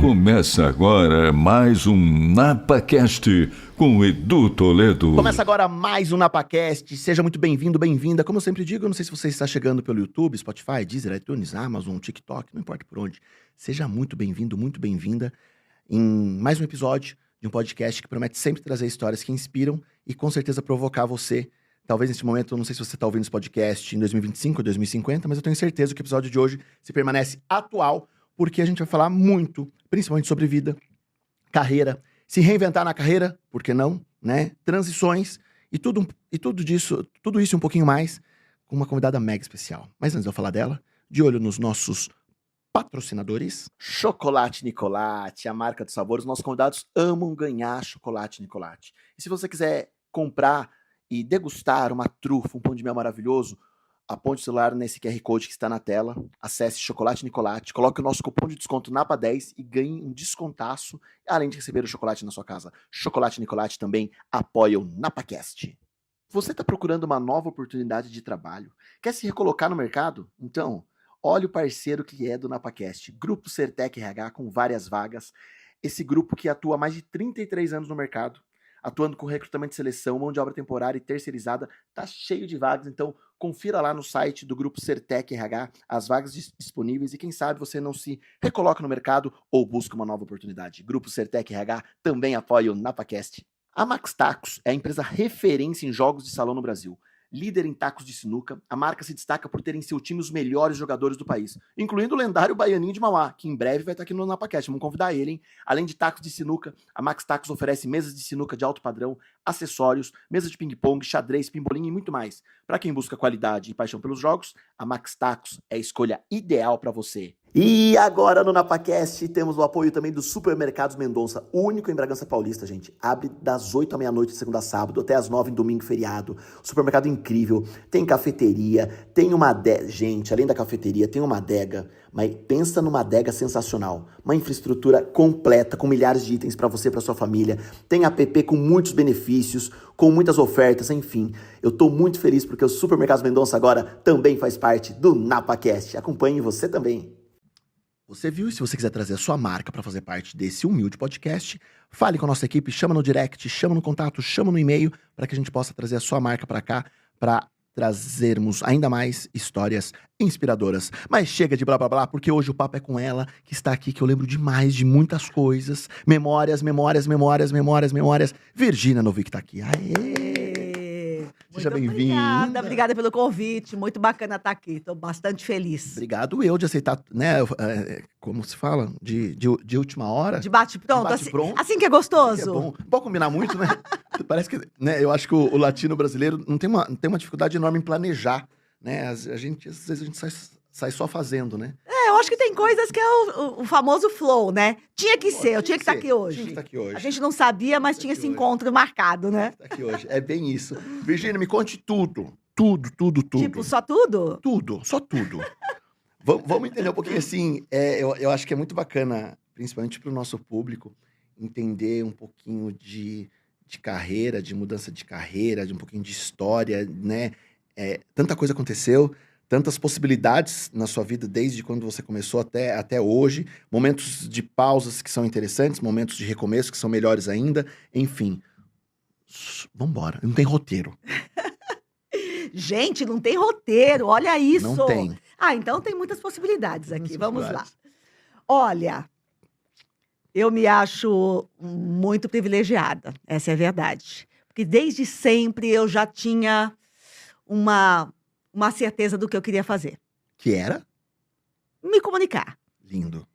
Começa agora mais um NapaCast com o Edu Toledo. Começa agora mais um NapaCast. Seja muito bem-vindo, bem-vinda. Como eu sempre digo, eu não sei se você está chegando pelo YouTube, Spotify, Deezer, iTunes, Amazon, TikTok, não importa por onde. Seja muito bem-vindo, muito bem-vinda em mais um episódio de um podcast que promete sempre trazer histórias que inspiram e com certeza provocar você. Talvez nesse momento, eu não sei se você está ouvindo esse podcast em 2025 ou 2050, mas eu tenho certeza que o episódio de hoje se permanece atual, porque a gente vai falar muito, principalmente sobre vida, carreira, se reinventar na carreira, por que não, né? Transições e tudo isso e um pouquinho mais, com uma convidada mega especial. Mas antes de eu falar dela, de olho nos nossos patrocinadores, Chocolate Nicolate, a marca do sabor. Os nossos convidados amam ganhar Chocolate Nicolate. E se você quiser comprar e degustar uma trufa, um pão de mel maravilhoso, aponte o celular nesse QR Code que está na tela, acesse Chocolate Nicolate, coloque o nosso cupom de desconto NAPA10 e ganhe um descontaço, além de receber o chocolate na sua casa. Chocolate Nicolate também apoia o NapaCast. Você está procurando uma nova oportunidade de trabalho? Quer se recolocar no mercado? Então, olha o parceiro que é do NapaCast, Grupo Sertec RH com várias vagas. Esse grupo que atua há mais de 33 anos no mercado, atuando com recrutamento e seleção, mão de obra temporária e terceirizada, tá cheio de vagas, então confira lá no site do Grupo Sertec RH as vagas disponíveis e quem sabe você não se recoloca no mercado ou busca uma nova oportunidade. Grupo Sertec RH também apoia o NapaCast. A Max Tacos é a empresa referência em jogos de salão no Brasil. Líder em tacos de sinuca, a marca se destaca por ter em seu time os melhores jogadores do país, incluindo o lendário Baianinho de Mauá, que em breve vai estar aqui no NapaCast. Vamos convidar ele, hein? Além de tacos de sinuca, a Max Tacos oferece mesas de sinuca de alto padrão, acessórios, mesas de ping-pong, xadrez, pimbolim e muito mais. Para quem busca qualidade e paixão pelos jogos, a Max Tacos é a escolha ideal para você. E agora no NapaCast temos o apoio também do Supermercados Mendonça, único em Bragança Paulista, gente. Abre das 8 à meia-noite de segunda a sábado, até às 9 em domingo feriado. Supermercado incrível, tem cafeteria, tem uma adega. Gente, além da cafeteria, tem uma adega, mas pensa numa adega sensacional. Uma infraestrutura completa, com milhares de itens para você e para sua família. Tem app com muitos benefícios, com muitas ofertas, enfim. Eu tô muito feliz porque o Supermercados Mendonça agora também faz parte do NapaCast. Acompanhe você também. Você viu? E se você quiser trazer a sua marca para fazer parte desse humilde podcast, fale com a nossa equipe, chama no direct, chama no contato, chama no e-mail, para que a gente possa trazer a sua marca para cá, para trazermos ainda mais histórias inspiradoras. Mas chega de blá blá blá, porque hoje o papo é com ela, que está aqui, que eu lembro demais de muitas coisas. Memórias. Virgínia Novick tá aqui. Aê! Seja bem-vinda. Obrigada pelo convite, muito bacana estar aqui, estou bastante feliz. Obrigado eu de aceitar, né, como se fala, de última hora. De bate-pronto, assim que é gostoso. Assim que é bom. Pode combinar muito, né? Parece que, né, eu acho que o latino brasileiro não tem uma dificuldade enorme em planejar, né? Às vezes a gente sai só fazendo, né? Eu acho que tem coisas que é o famoso flow, né? Tinha que ser, eu tinha que estar aqui hoje. Tinha que estar aqui hoje. A gente não sabia, mas tinha esse encontro marcado, né? Tinha que estar aqui hoje, é bem isso. Virgínia, me conte tudo. Tudo. Tipo, só tudo? Tudo, só tudo. Vamos entender um pouquinho assim, eu acho que é muito bacana, principalmente para o nosso público, entender um pouquinho de carreira, de mudança de carreira, de um pouquinho de história, né? Tanta coisa aconteceu, tantas possibilidades na sua vida desde quando você começou até hoje, momentos de pausas que são interessantes, momentos de recomeço que são melhores ainda, enfim. Vambora, não tem roteiro. Gente, não tem roteiro, olha isso. Não tem. Então tem muitas possibilidades aqui, vamos lá. Olha, eu me acho muito privilegiada, essa é a verdade. Porque desde sempre eu já tinha uma certeza do que eu queria fazer. Que era? Me comunicar. Lindo.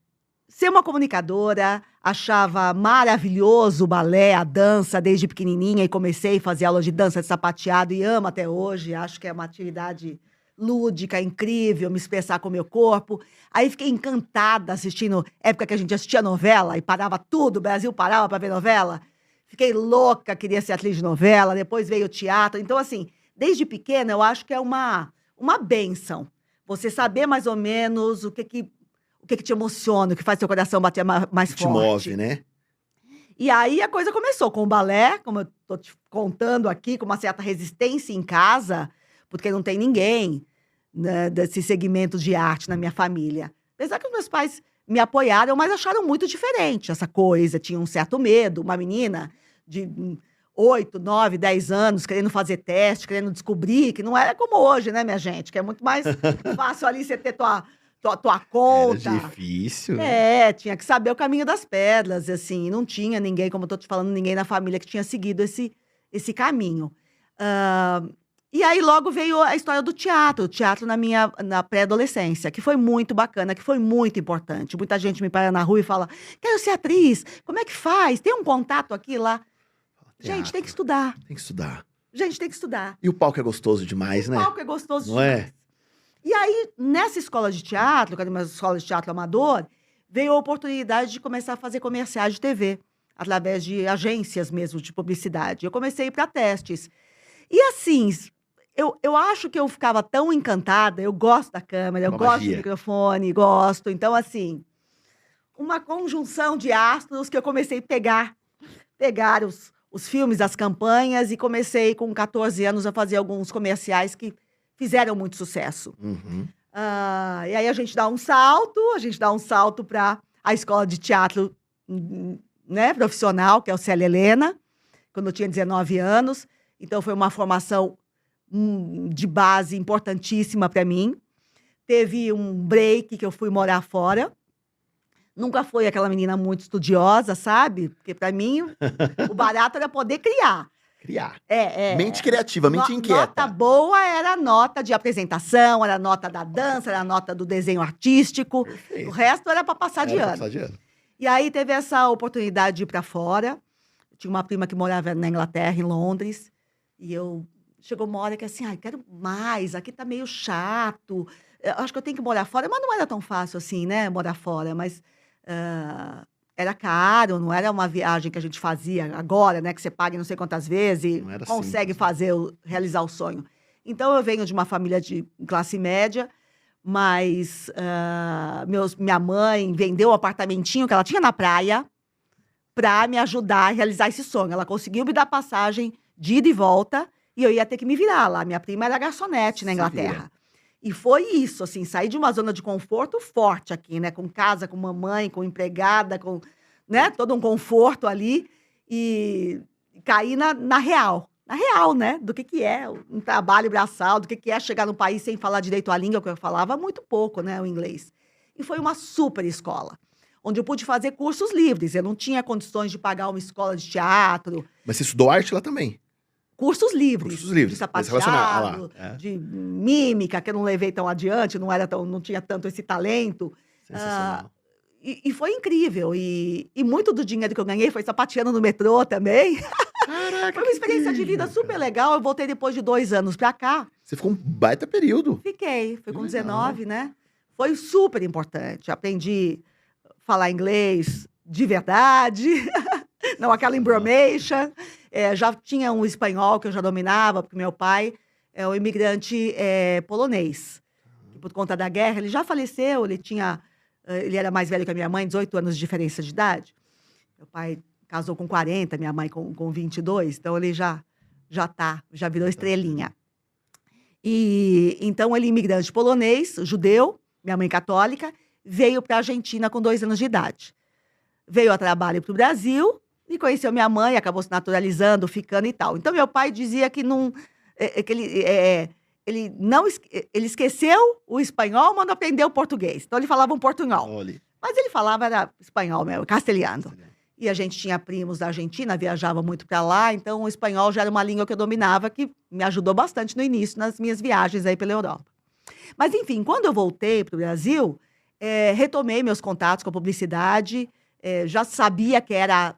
Ser uma comunicadora, achava maravilhoso o balé, a dança desde pequenininha e comecei a fazer aula de dança de sapateado e amo até hoje. Acho que é uma atividade lúdica, incrível, me expressar com o meu corpo. Aí fiquei encantada assistindo, época que a gente assistia novela e parava tudo, o Brasil parava para ver novela. Fiquei louca, queria ser atriz de novela, depois veio o teatro. Então, assim, desde pequena eu acho que é uma bênção. Você saber mais ou menos o que o que te emociona, o que faz seu coração bater mais Que te forte. move, né? E aí a coisa começou com o balé, como eu tô te contando aqui, com uma certa resistência em casa, porque não tem ninguém, né, desse segmento de arte na minha família. Apesar que os meus pais me apoiaram, mas acharam muito diferente essa coisa, tinham um certo medo. Uma menina de 8, 9, 10 anos, querendo fazer teste, querendo descobrir, que não era como hoje, né, minha gente? Que é muito mais fácil ali você ter tua Era conta. difícil, né? É, tinha que saber o caminho das pedras, assim, não tinha ninguém, como eu tô te falando, ninguém na família que tinha seguido esse caminho. E aí logo veio a história do teatro, o teatro na pré-adolescência, que foi muito bacana, que foi muito importante. Muita gente me para na rua e fala, quero ser atriz, como é que faz? Tem um contato aqui e lá? Gente, tem que estudar. Tem que estudar. Gente, tem que estudar. E o palco é gostoso demais, O né? palco é gostoso Não é? demais. E aí, nessa escola de teatro, que era uma escola de teatro amador, veio a oportunidade de começar a fazer comerciais de TV, através de agências mesmo de publicidade. Eu comecei a ir para testes. E assim, eu acho que eu ficava tão encantada, eu gosto da câmera, eu Uma gosto do magia. microfone, gosto. Então, assim, uma conjunção de astros que eu comecei a pegar os filmes, as campanhas, e comecei com 14 anos a fazer alguns comerciais que fizeram muito sucesso. Uhum. E aí a gente dá um salto para a escola de teatro, né, profissional, que é o Célia Helena, quando eu tinha 19 anos. Então foi uma formação de base importantíssima para mim. Teve um break que eu fui morar fora. Nunca fui aquela menina muito estudiosa, sabe? Porque para mim o barato era poder criar. Criar. É. Mente criativa, mente inquieta. Nota boa era a nota de apresentação, era a nota da dança, era a nota do desenho artístico. Perfeito. O resto era para passar de Era pra ano. passar de ano. E aí teve essa oportunidade de ir para fora. Tinha uma prima que morava na Inglaterra, em Londres. E chegou uma hora que assim, quero mais, aqui tá meio chato. Eu acho que eu tenho que morar fora. Mas não era tão fácil assim, né, morar fora. Mas era caro, não era uma viagem que a gente fazia agora, né? Que você paga não sei quantas vezes Não era e consegue simples, né? realizar o sonho. Então, eu venho de uma família de classe média, mas minha mãe vendeu o apartamentinho que ela tinha na praia para me ajudar a realizar esse sonho. Ela conseguiu me dar passagem de ida e volta e eu ia ter que me virar lá. Minha prima era garçonete na Se Inglaterra. vira. E foi isso, assim, sair de uma zona de conforto forte aqui, né? Com casa, com mamãe, com empregada, com, né? Todo um conforto ali e cair na real. Na real, né? Do que é um trabalho braçal, do que é chegar no país sem falar direito a língua, que eu falava muito pouco, né? O inglês. E foi uma super escola, onde eu pude fazer cursos livres. Eu não tinha condições de pagar uma escola de teatro. Mas você estudou arte lá também? Cursos livres. Cursos livres, De mas relacionado- sapateado, ah lá, é. de mímica, que eu não levei tão adiante, não tinha tanto esse talento. Sensacional. E foi incrível. E muito do dinheiro que eu ganhei foi sapateando no metrô também. Caraca, Foi uma experiência de vida super legal. Eu voltei depois de 2 anos pra cá. Você ficou um baita período. Fiquei. Foi Que com legal. 19, né? Foi super importante. Aprendi a falar inglês de verdade. Não aquela embromation. Já tinha um espanhol que eu já dominava, porque meu pai é um imigrante polonês. Que por conta da guerra, ele já faleceu, ele era mais velho que a minha mãe, 18 anos de diferença de idade. Meu pai casou com 40, minha mãe com 22, então ele já virou estrelinha. E então ele imigrante polonês, judeu, minha mãe católica, veio para a Argentina com 2 anos de idade. Veio a trabalho para o Brasil e conheceu minha mãe, acabou se naturalizando, ficando e tal. Então meu pai dizia que não, que ele esqueceu o espanhol, mas não aprendeu o português. Então ele falava um portunhol. Olha. Mas ele falava era espanhol mesmo, castelhano. E a gente tinha primos da Argentina, viajava muito para lá, então o espanhol já era uma língua que eu dominava, que me ajudou bastante no início, nas minhas viagens aí pela Europa. Mas, enfim, quando eu voltei para o Brasil, retomei meus contatos com a publicidade, já sabia que era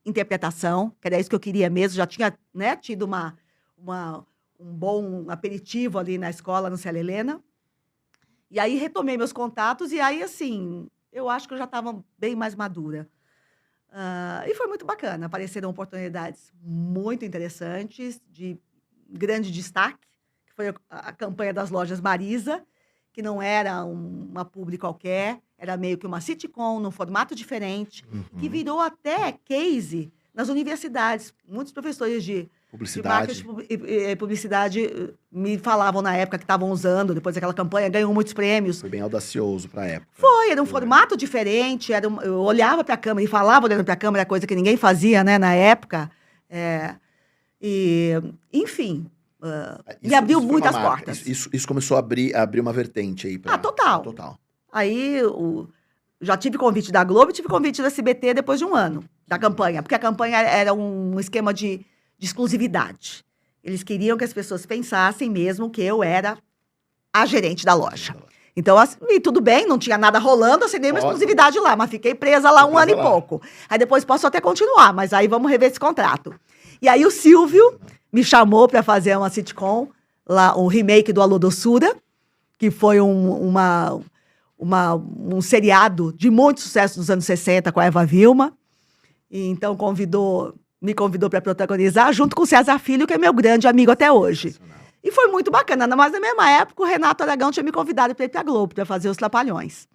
interpretação, que era isso que eu queria mesmo, já tinha, né, tido um bom aperitivo ali na escola, no Célia Helena. E aí retomei meus contatos, e aí, assim, eu acho que eu já estava bem mais madura. E foi muito bacana. Apareceram oportunidades muito interessantes, de grande destaque, que foi a campanha das lojas Marisa, que não era uma publi qualquer, Era meio que uma sitcom, num formato diferente, que Uhum. virou até case nas universidades. Muitos professores de marketing Publicidade. e publicidade me falavam na época que estavam usando, depois daquela campanha, ganhou muitos prêmios. Foi bem audacioso pra época. Era um formato diferente, eu olhava para a câmera e falava olhando para a câmera, coisa que ninguém fazia, né, na época. Enfim, me abriu foi uma muitas marca. portas. Isso começou a abrir uma vertente aí pra... Total. Total. Aí, já tive convite da Globo e tive convite da SBT depois de um ano da campanha, porque a campanha era um esquema de exclusividade. Eles queriam que as pessoas pensassem mesmo que eu era a gerente da loja. Então, assim, e tudo bem, não tinha nada rolando, assinei uma Ótimo. exclusividade lá, mas fiquei presa lá Ficou um ano e presa lá. pouco. Aí depois posso até continuar, mas aí vamos rever esse contrato. E aí o Silvio me chamou para fazer uma sitcom, lá, um remake do Alô Doçura, que foi um seriado de muito sucesso dos anos 60 com a Eva Vilma. E então me convidou para protagonizar, junto com o César Filho, que é meu grande amigo até hoje. E foi muito bacana, mas na mesma época o Renato Aragão tinha me convidado para ir para a Globo, para fazer Os Trapalhões.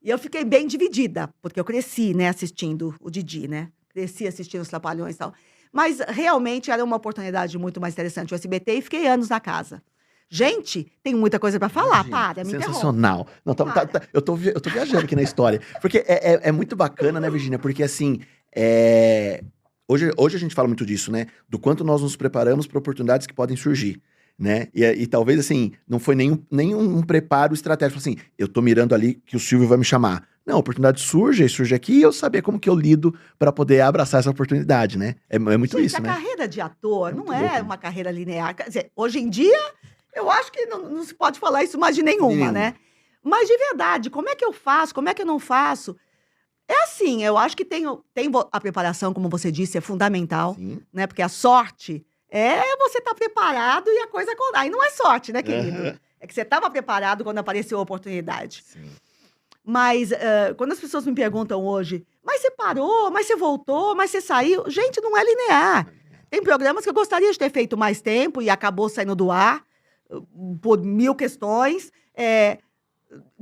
E eu fiquei bem dividida, porque eu cresci, né, assistindo o Didi, né? Cresci assistindo Os Trapalhões e tal. Mas realmente era uma oportunidade muito mais interessante o SBT e fiquei anos na casa. Gente, tem muita coisa para falar, Imagina, me interrompe. sensacional. Não, eu tô viajando aqui na história. Porque é muito bacana, né, Virgínia? Porque assim, hoje a gente fala muito disso, né? Do quanto nós nos preparamos para oportunidades que podem surgir, né? E talvez, assim, não foi nenhum preparo estratégico. Assim, eu tô mirando ali que o Silvio vai me chamar. Não, a oportunidade surge aqui e eu saber como que eu lido para poder abraçar essa oportunidade, né? É muito Gente, isso, né? a carreira de ator não muito é louco, né? uma carreira linear. Quer dizer, hoje em dia, eu acho que não se pode falar isso mais de nenhuma, né? Mas de verdade, como é que eu faço? Como é que eu não faço? É assim, eu acho que tem a preparação, como você disse, é fundamental, Sim. né? Porque a sorte é você estar preparado e a coisa... Aí não é sorte, né, querido? Aham. É que você estava preparado quando apareceu a oportunidade. Sim. Mas quando as pessoas me perguntam hoje, mas você parou, mas você voltou, mas você saiu... Gente, não é linear. Tem programas que eu gostaria de ter feito mais tempo e acabou saindo do ar por 1000 questões.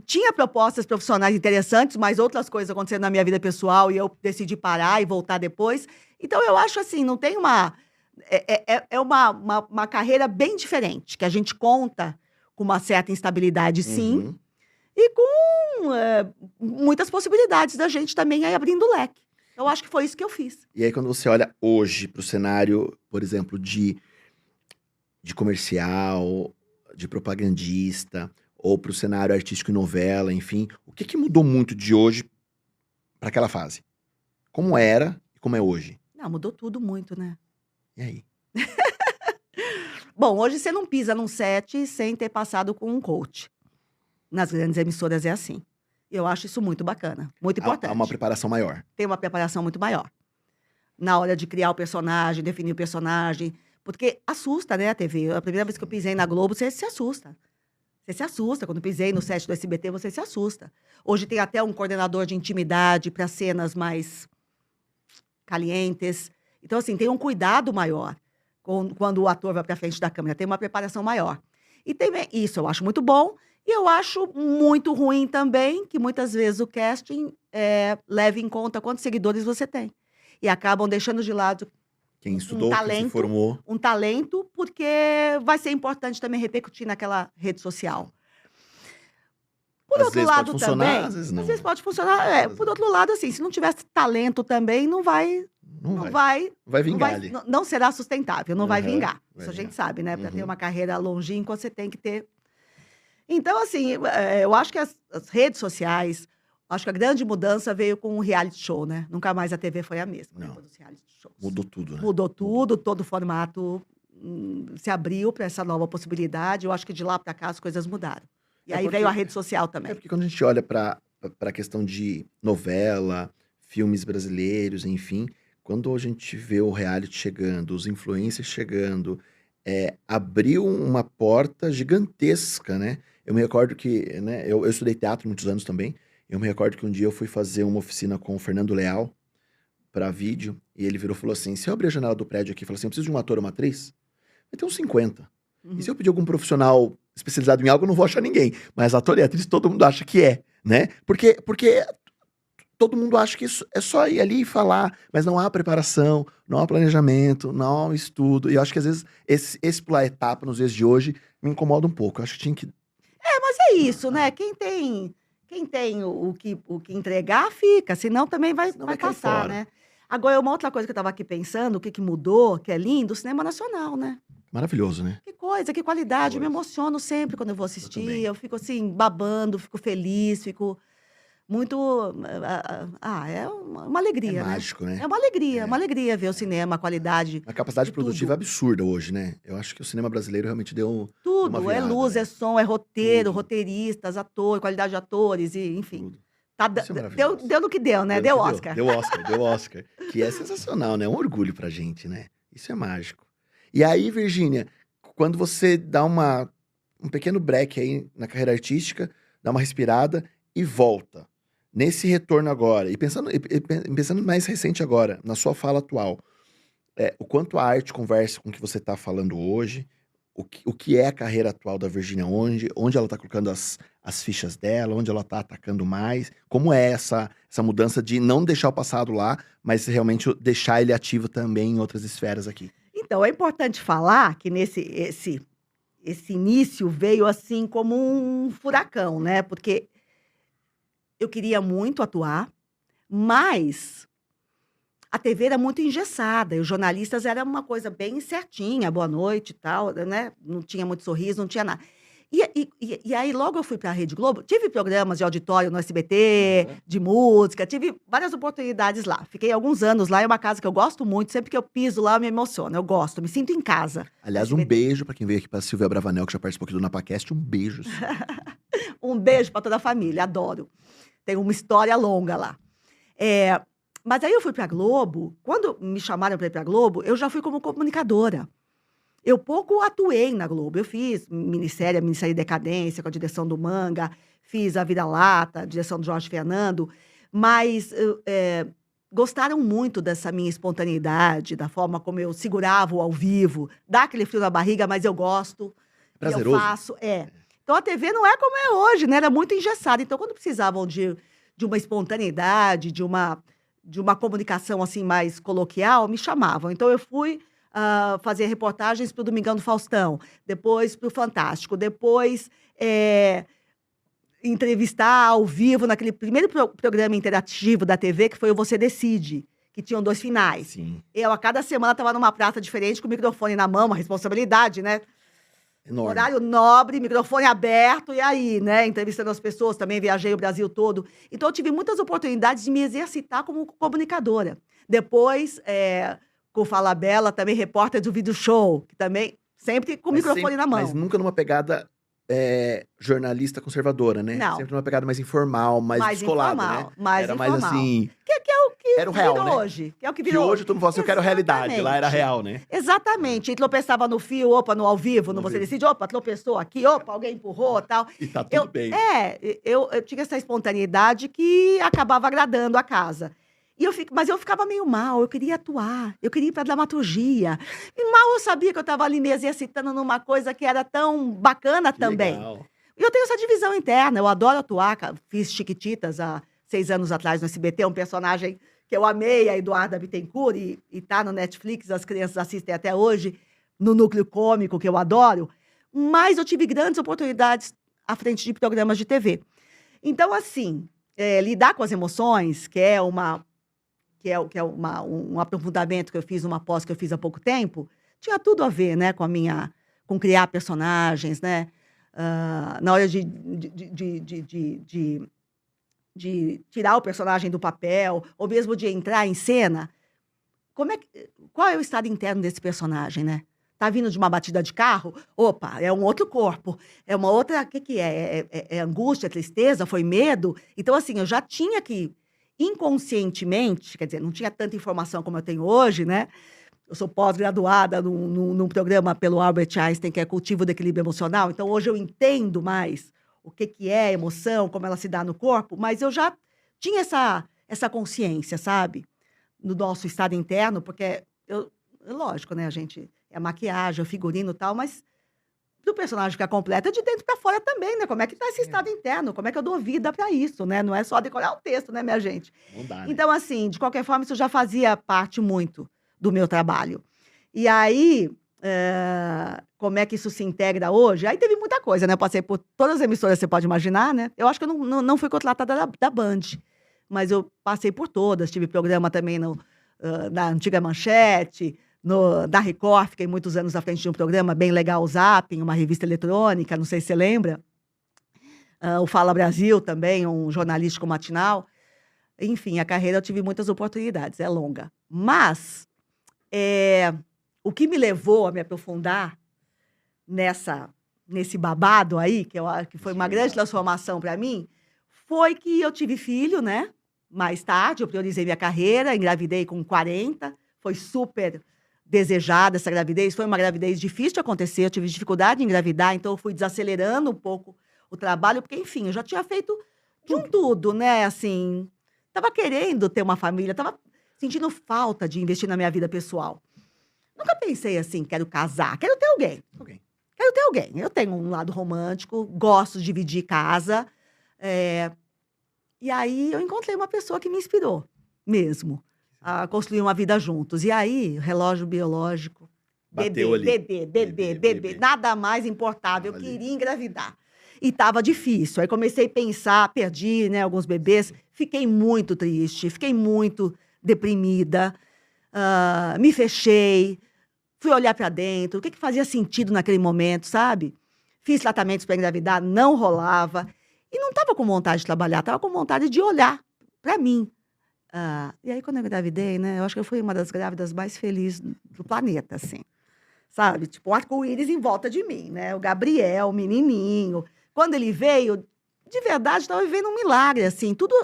Tinha propostas profissionais interessantes, mas outras coisas aconteceram na minha vida pessoal e eu decidi parar e voltar depois. Então, eu acho assim, não tem uma... uma carreira bem diferente, que a gente conta com uma certa instabilidade, sim, Uhum. e com muitas possibilidades da gente também aí abrindo o leque. Eu acho que foi isso que eu fiz. E aí, quando você olha hoje pro cenário, por exemplo, de comercial, de propagandista, ou pro cenário artístico e novela, enfim, o que mudou muito de hoje para aquela fase? Como era e como é hoje? Não, mudou tudo muito, né? E aí? Bom, hoje você não pisa num set sem ter passado com um coach. Nas grandes emissoras é assim. Eu acho isso muito bacana, muito importante. Há uma preparação maior. Tem uma preparação muito maior. Na hora de criar o personagem, definir o personagem. Porque assusta, né, a TV? A primeira vez que eu pisei na Globo, você se assusta. Você se assusta. Quando pisei no set do SBT, você se assusta. Hoje tem até um coordenador de intimidade para cenas mais calientes. Então, assim, tem um cuidado maior quando o ator vai para frente da câmera. Tem uma preparação maior. E isso eu acho muito bom. E eu acho muito ruim também que muitas vezes o casting leve em conta quantos seguidores você tem. E acabam deixando de lado Quem estudou, quem se talento. formou. um talento, porque vai ser importante também repercutir naquela rede social. Por Às outro vezes lado pode funcionar, também, às vezes não. às vezes pode funcionar. Por outro lado, assim, se não tivesse talento também, não vai Vai ali. não será sustentável, não vai Aham, vingar. vai Isso a gente vingar. sabe, né? Para ter Uhum. uma carreira longínqua, você tem que ter. Então, assim, eu acho que as redes sociais, acho que a grande mudança veio com o reality show, né? Nunca mais a TV foi a mesma Não. depois dos reality shows. Mudou tudo, né? Mudou tudo, todo o formato se abriu para essa nova possibilidade. Eu acho que de lá para cá as coisas mudaram. E aí porque- veio a rede social também. Porque quando a gente olha para a questão de novela, filmes brasileiros, enfim, quando a gente vê o reality chegando, os influencers chegando, abriu uma porta gigantesca, né? Eu me recordo que, né, eu estudei teatro muitos anos também, eu me recordo que um dia eu fui fazer uma oficina com o Fernando Leal para vídeo, e ele virou e falou assim, se eu abrir a janela do prédio aqui e falar assim, eu preciso de um ator ou uma atriz, vai ter uns 50. Uhum. E se eu pedir algum profissional especializado em algo, eu não vou achar ninguém. Mas ator e atriz todo mundo acha que é, né? Porque todo mundo acha que isso é só ir ali e falar, mas não há preparação, não há planejamento, não há um estudo. E eu acho que às vezes esse pular etapa nos dias de hoje me incomoda um pouco. Eu acho que tinha que. Mas é isso, né? Quem tem o que entregar, fica, senão também vai Senão vai vai cair passar, fora. né. Agora, uma outra coisa que eu estava aqui pensando, o que mudou, que é lindo, o cinema nacional, né. Maravilhoso, né? Que coisa, que qualidade, eu me Coisa. emociono sempre quando eu vou Eu assistir, também. eu fico assim, babando, fico feliz, fico muito, é uma É alegria, né. mágico, né? É uma É. alegria ver o cinema, a qualidade Uma capacidade de produtiva tudo. absurda hoje, né? Eu acho que o cinema brasileiro realmente deu uma Tudo, é virada, luz, é né? som, é roteiro, Tudo, roteiristas, ator, qualidade de atores e enfim. tudo. Tá Isso é deu maravilhoso. deu no que deu, né, Deu no deu que deu. Oscar. Deu Oscar, deu Oscar. Que é sensacional, né? É um orgulho pra gente, né? Isso é mágico. E aí, Virgínia, quando você dá um pequeno break aí na carreira artística, dá uma respirada e volta. Nesse retorno agora, e pensando mais recente agora, na sua fala atual, o quanto a arte conversa com o que você está falando hoje, o que é a carreira atual da Virgínia, onde ela está colocando as fichas dela, onde ela está atacando mais, como é essa mudança de não deixar o passado lá, mas realmente deixar ele ativo também em outras esferas aqui. Então, é importante falar que esse início veio, assim, como um furacão, né, porque eu queria muito atuar, mas a TV era muito engessada e os jornalistas era uma coisa bem certinha, boa noite e tal, né, não tinha muito sorriso, não tinha nada. E aí logo eu fui para a Rede Globo, tive programas de auditório no SBT, Aham. de música, tive várias oportunidades lá. Fiquei alguns anos lá, é uma casa que eu gosto muito, sempre que eu piso lá eu me emociono, eu gosto, me sinto em casa no Aliás, um SBT. beijo para quem veio aqui, para Silvia Bravanel, que já participou aqui do NapaCast, um beijo, Sil. Um beijo para toda a família, adoro. Tem uma história longa lá. Eh, mas aí eu fui pra Globo, quando me chamaram para ir pra Globo, eu já fui como comunicadora. Eu pouco atuei na Globo, eu fiz Minissérie Decadência, com a direção do Manga, fiz A Vira-Lata, direção do Jorge Fernando, mas gostaram muito dessa minha espontaneidade, da forma como eu segurava o ao vivo, dá aquele frio na barriga, mas eu gosto, e eu Prazeroso. faço. Então a TV não é como é hoje, né? Era muito engessada. Então, quando precisavam de uma espontaneidade, de uma comunicação assim mais coloquial, me chamavam. Então, eu fui fazer reportagens para o Domingão do Faustão, depois para o Fantástico, depois entrevistar ao vivo naquele primeiro programa interativo da TV, que foi o Você Decide, que tinham 2 finais. Sim, Eu, a cada semana, estava numa praça diferente, com o microfone na mão, uma responsabilidade, né? enorme. Horário nobre, microfone aberto, e aí, né? Entrevistando as pessoas, também viajei o Brasil todo. Então, eu tive muitas oportunidades de me exercitar como comunicadora. Depois, com o Fala Bela, também repórter do Vídeo Show, que também sempre com o microfone na Mas mão. nunca numa pegada jornalista conservadora, né? Não. Sempre numa pegada mais informal, mais descolada, informal, né? mais Era mais informal. assim. Que é o que Era o real, virou né? hoje. Que é o que Que virou hoje todo mundo fala assim, eu quero realidade. Lá era Exatamente. real, né? Exatamente. E tropeçava no fio, opa, no ao vivo, No no ao Você vivo. Decide, opa, tropeçou aqui, opa, alguém empurrou, tal. E tá tudo bem. Eu tinha essa espontaneidade que acabava agradando a casa. Mas eu ficava meio mal, eu queria atuar, eu queria ir pra dramaturgia. E mal eu sabia que eu estava ali me exercitando numa coisa que era tão bacana Que também. legal. E eu tenho essa divisão interna, eu adoro atuar, fiz Chiquititas há 6 anos atrás no SBT, um personagem que eu amei, a Eduarda Bittencourt, e tá no Netflix, as crianças assistem até hoje, no núcleo cômico, que eu adoro, mas eu tive grandes oportunidades à frente de programas de TV. Então, assim, lidar com as emoções, que é um aprofundamento que eu fiz, uma pós que eu fiz há pouco tempo, tinha tudo a ver, né, com criar personagens, né, na hora de tirar o personagem do papel, ou mesmo de entrar em cena, qual é o estado interno desse personagem, né? Tá vindo de uma batida de carro? Opa, é um outro corpo, é uma outra, o que é? É angústia, tristeza, foi medo? Então, assim, eu já tinha que, inconscientemente, quer dizer, não tinha tanta informação como eu tenho hoje, né? Eu sou pós-graduada num programa pelo Albert Einstein, que é Cultivo do Equilíbrio Emocional. Então, hoje eu entendo mais o que é emoção, como ela se dá no corpo, mas eu já tinha essa consciência, sabe? No nosso estado interno, porque lógico, né, a gente, é maquiagem, é figurino e tal, mas pro personagem ficar completo, é de dentro para fora também, né? Como é que tá esse estado interno? Como é que eu dou vida para isso, né? Não é só decorar o texto, né, minha gente? Não dá, né? Então, assim, de qualquer forma, isso já fazia parte muito do meu trabalho. E aí, como é que isso se integra hoje? Aí teve muita coisa, né? Eu passei por todas as emissoras que você pode imaginar, né? Eu acho que eu não fui contratada da Band, mas eu passei por todas. Tive programa também na antiga Manchete, da Record, fiquei muitos anos à frente de um programa bem legal, o Zapping, uma revista eletrônica, não sei se você lembra. O Fala Brasil também, um jornalístico matinal. Enfim, a carreira eu tive muitas oportunidades, é longa. Mas o que me levou a me aprofundar nesse babado aí, que eu acho que foi uma grande transformação para mim, foi que eu tive filho, né? Mais tarde, eu priorizei minha carreira, engravidei com 40, foi super desejada essa gravidez, foi uma gravidez difícil de acontecer, eu tive dificuldade em engravidar, então eu fui desacelerando um pouco o trabalho, porque, enfim, eu já tinha feito de um tudo, né? Assim, tava querendo ter uma família, tava sentindo falta de investir na minha vida pessoal. Nunca pensei assim, quero casar, quero ter alguém. Quero ter alguém. Eu tenho um lado romântico, gosto de dividir casa. E aí eu encontrei uma pessoa que me inspirou mesmo a construir uma vida juntos. E aí, relógio biológico, Bateu bebê, nada mais importava. Eu Tava ali. queria engravidar. E tava difícil. Aí comecei a pensar, perdi, né, alguns bebês. Fiquei muito triste, fiquei muito deprimida. Me fechei, fui olhar para dentro, o que fazia sentido naquele momento, sabe? Fiz tratamentos para engravidar, não rolava. E não estava com vontade de trabalhar, estava com vontade de olhar para mim. E aí, quando eu engravidei, né, eu acho que eu fui uma das grávidas mais felizes do planeta, assim. Sabe? Tipo, um arco-íris em volta de mim, né? O Gabriel, o menininho. Quando ele veio, de verdade, estava vivendo um milagre, assim. Tudo...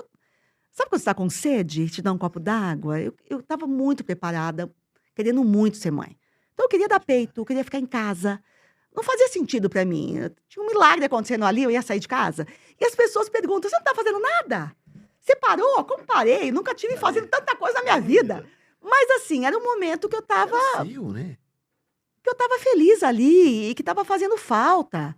Sabe quando você está com sede, te dá um copo d'água? Eu estava muito preparada, querendo muito ser mãe. Então, eu queria dar peito, eu queria ficar em casa. Não fazia sentido para mim. Tinha um milagre acontecendo ali, eu ia sair de casa. E as pessoas perguntam, você não está fazendo nada? Você parou? Como parei? Nunca tive fazendo tanta coisa na minha vida. Mas, assim, era um momento que eu estava... Frio, né? Que eu estava feliz ali e que estava fazendo falta.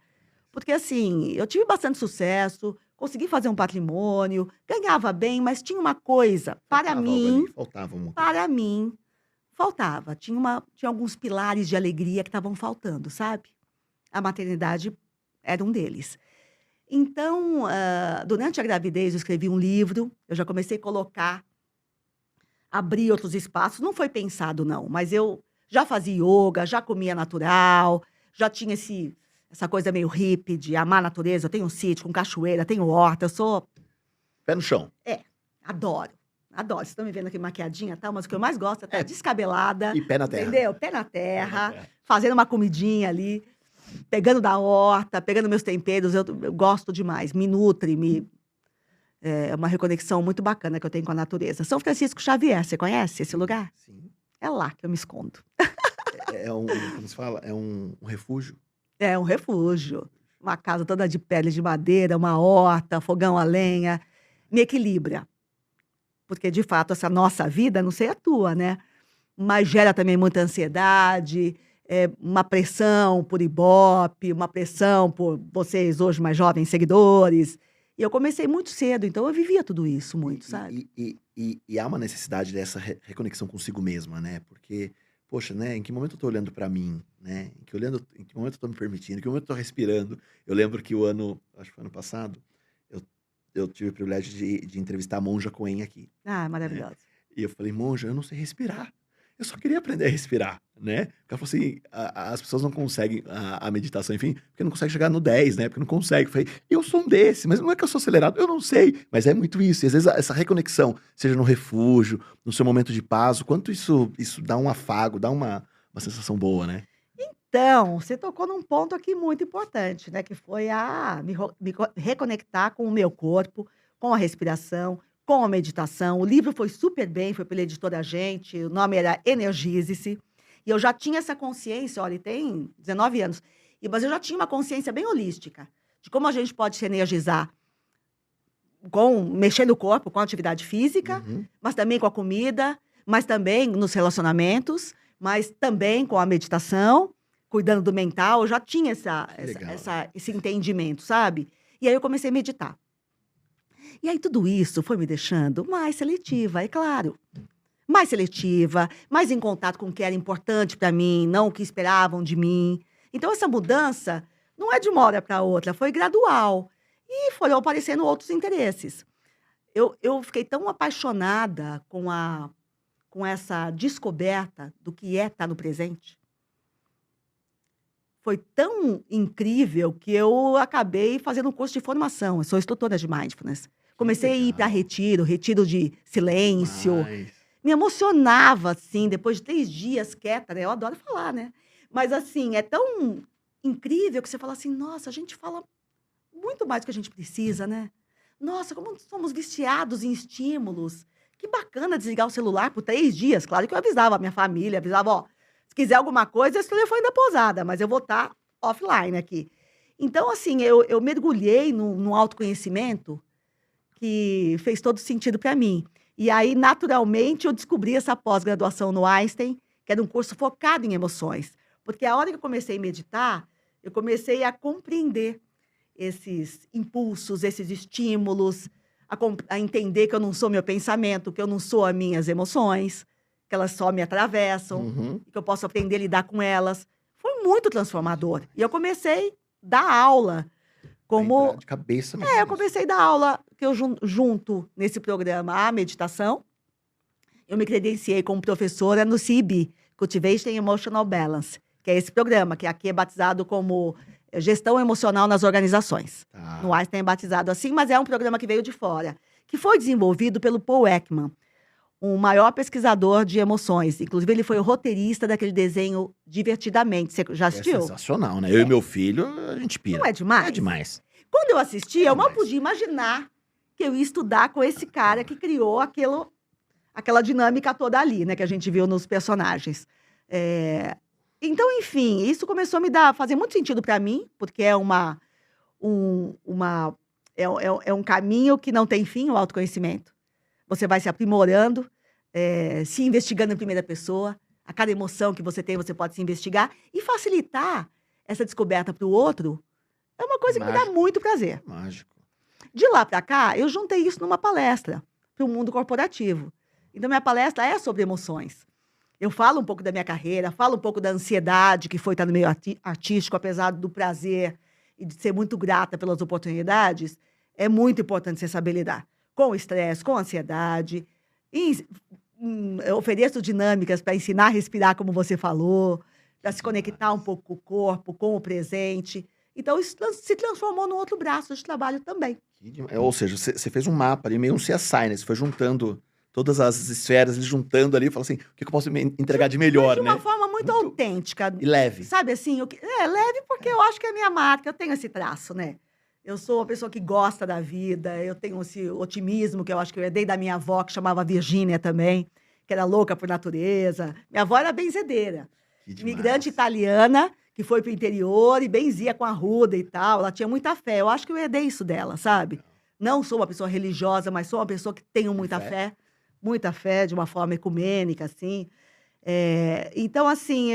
Porque, assim, eu tive bastante sucesso, consegui fazer um patrimônio, ganhava bem, mas tinha uma coisa, Faltava algo ali, faltava um... para mim, faltava. Tinha alguns pilares de alegria que estavam faltando, sabe? A maternidade era um deles. Então, durante a gravidez, eu escrevi um livro, eu já comecei a abrir outros espaços. Não foi pensado, não, mas eu já fazia yoga, já comia natural, já tinha essa coisa meio hippie de amar a natureza. Eu tenho um sítio com cachoeira, tenho horta, eu sou... Pé no chão. Adoro. Vocês estão me vendo aqui maquiadinha e tal, mas o que eu mais gosto é estar descabelada. E pé na terra. Entendeu? Pé na terra, fazendo uma comidinha ali, pegando da horta, pegando meus temperos. Eu gosto demais, me nutre, é uma reconexão muito bacana que eu tenho com a natureza. São Francisco Xavier, você conhece esse lugar? Sim. É lá que eu me escondo. Como se fala? É um refúgio. É um refúgio. Uma casa toda de pele de madeira, uma horta, fogão a lenha. Me equilibra. Porque, de fato, essa nossa vida, não sei a tua, né? Mas gera também muita ansiedade, uma pressão por Ibope, uma pressão por vocês hoje mais jovens seguidores. E eu comecei muito cedo, então eu vivia tudo isso muito, sabe? E há uma necessidade dessa reconexão consigo mesma, né? Porque, poxa, né? Em que momento eu tô olhando pra mim, né? Em que momento eu tô me permitindo, em que momento eu tô respirando. Eu lembro que acho que foi ano passado, eu tive o privilégio de entrevistar a Monja Coen aqui. Maravilhosa. E eu falei, Monja, eu não sei respirar. Eu só queria aprender a respirar, né? Porque ela falou assim, as pessoas não conseguem a meditação, enfim, porque não consegue chegar no 10, né? Porque não consegue. Eu falei, eu sou um desse, mas não é que eu sou acelerado, eu não sei. Mas é muito isso. E às vezes essa reconexão, seja no refúgio, no seu momento de paz, o quanto isso dá um afago, dá uma sensação boa, né? Então, você tocou num ponto aqui muito importante, né? Que foi me reconectar com o meu corpo, com a respiração, com a meditação. O livro foi super bem, foi pela editora Gente, o nome era Energize-se. E eu já tinha essa consciência, olha, tem 19 anos, mas eu já tinha uma consciência bem holística de como a gente pode se energizar mexer no corpo, com a atividade física, mas também com a comida, mas também nos relacionamentos, mas também com a meditação, cuidando do mental, eu já tinha Legal. esse entendimento, sabe? E aí eu comecei a meditar. E aí tudo isso foi me deixando mais seletiva, é claro. Mais seletiva, mais em contato com o que era importante para mim, não o que esperavam de mim. Então essa mudança não é de uma hora para outra, foi gradual. E foram aparecendo outros interesses. Eu fiquei tão apaixonada com essa descoberta do que é estar no presente. Foi tão incrível que eu acabei fazendo um curso de formação. Eu sou instrutora de mindfulness. Comecei a ir para Legal. retiro de silêncio. Demais. Me emocionava, assim, depois de 3 dias quieta, né? Eu adoro falar, né? Mas, assim, é tão incrível que você fala assim: nossa, a gente fala muito mais do que a gente precisa, né? Nossa, como somos viciados em estímulos. Que bacana desligar o celular por 3 dias. Claro que eu avisava a minha família, avisava, ó, se quiser alguma coisa, esse telefone da pousada, mas eu vou estar offline aqui. Então, assim, eu mergulhei no autoconhecimento que fez todo sentido para mim. E aí, naturalmente, eu descobri essa pós-graduação no Einstein, que era um curso focado em emoções. Porque a hora que eu comecei a meditar, eu comecei a compreender esses impulsos, esses estímulos, a entender que eu não sou meu pensamento, que eu não sou as minhas emoções, que elas só me atravessam, Uhum. que eu posso aprender a lidar com elas. Foi muito transformador. E eu comecei a dar aula Pra entrar como de cabeça mesmo eu nisso. comecei a dar aula, que eu junto nesse programa a meditação. Eu me credenciei como professora no CEB, Cultivation Emotional Balance, que é esse programa, que aqui é batizado como Gestão Emocional nas Organizações. No Tá. Einstein é batizado assim, mas é um programa que veio de fora, que foi desenvolvido pelo Paul Ekman, um maior pesquisador de emoções. Inclusive, ele foi o roteirista daquele desenho Divertidamente. Você já É assistiu? sensacional, né? Eu e É. meu filho, a gente Não pira. é demais? É demais. Quando eu assisti, É eu mal demais. podia imaginar que eu ia estudar com esse cara que criou aquela dinâmica toda ali, né, que a gente viu nos personagens. Então, enfim, isso começou a fazer muito sentido para mim, porque é um caminho que não tem fim, o autoconhecimento. Você vai se aprimorando, se investigando em primeira pessoa. A cada emoção que você tem, você pode se investigar. E facilitar essa descoberta para o outro é uma coisa que me dá Mágico. muito prazer. Mágico. De lá para cá, eu juntei isso numa palestra para o mundo corporativo. Então, minha palestra é sobre emoções. Eu falo um pouco da minha carreira, falo um pouco da ansiedade que foi estar no meio artístico, apesar do prazer e de ser muito grata pelas oportunidades. É muito importante você saber lidar com o estresse, com a ansiedade. Eu ofereço dinâmicas para ensinar a respirar, como você falou, para se conectar um pouco com o corpo, com o presente. Então, isso se transformou num outro braço de trabalho também. Ou seja, você fez um mapa ali, meio um CSI, né? Você foi juntando todas as esferas, juntando ali, e falou assim, o que eu posso me entregar de melhor, De uma né? forma muito autêntica. E leve. Sabe assim? Leve porque eu acho que é a minha marca, eu tenho esse traço, né? Eu sou uma pessoa que gosta da vida, eu tenho esse otimismo que eu acho que eu herdei da minha avó, que chamava Virgínia também, que era louca por natureza. Minha avó era benzedeira. Que demais. Imigrante italiana, que foi pro interior e benzia com a ruda e tal. Ela tinha muita fé. Eu acho que eu herdei isso dela, sabe? Não sou uma pessoa religiosa, mas sou uma pessoa que tenho muita fé. Muita fé, de uma forma ecumênica, assim. Então, assim,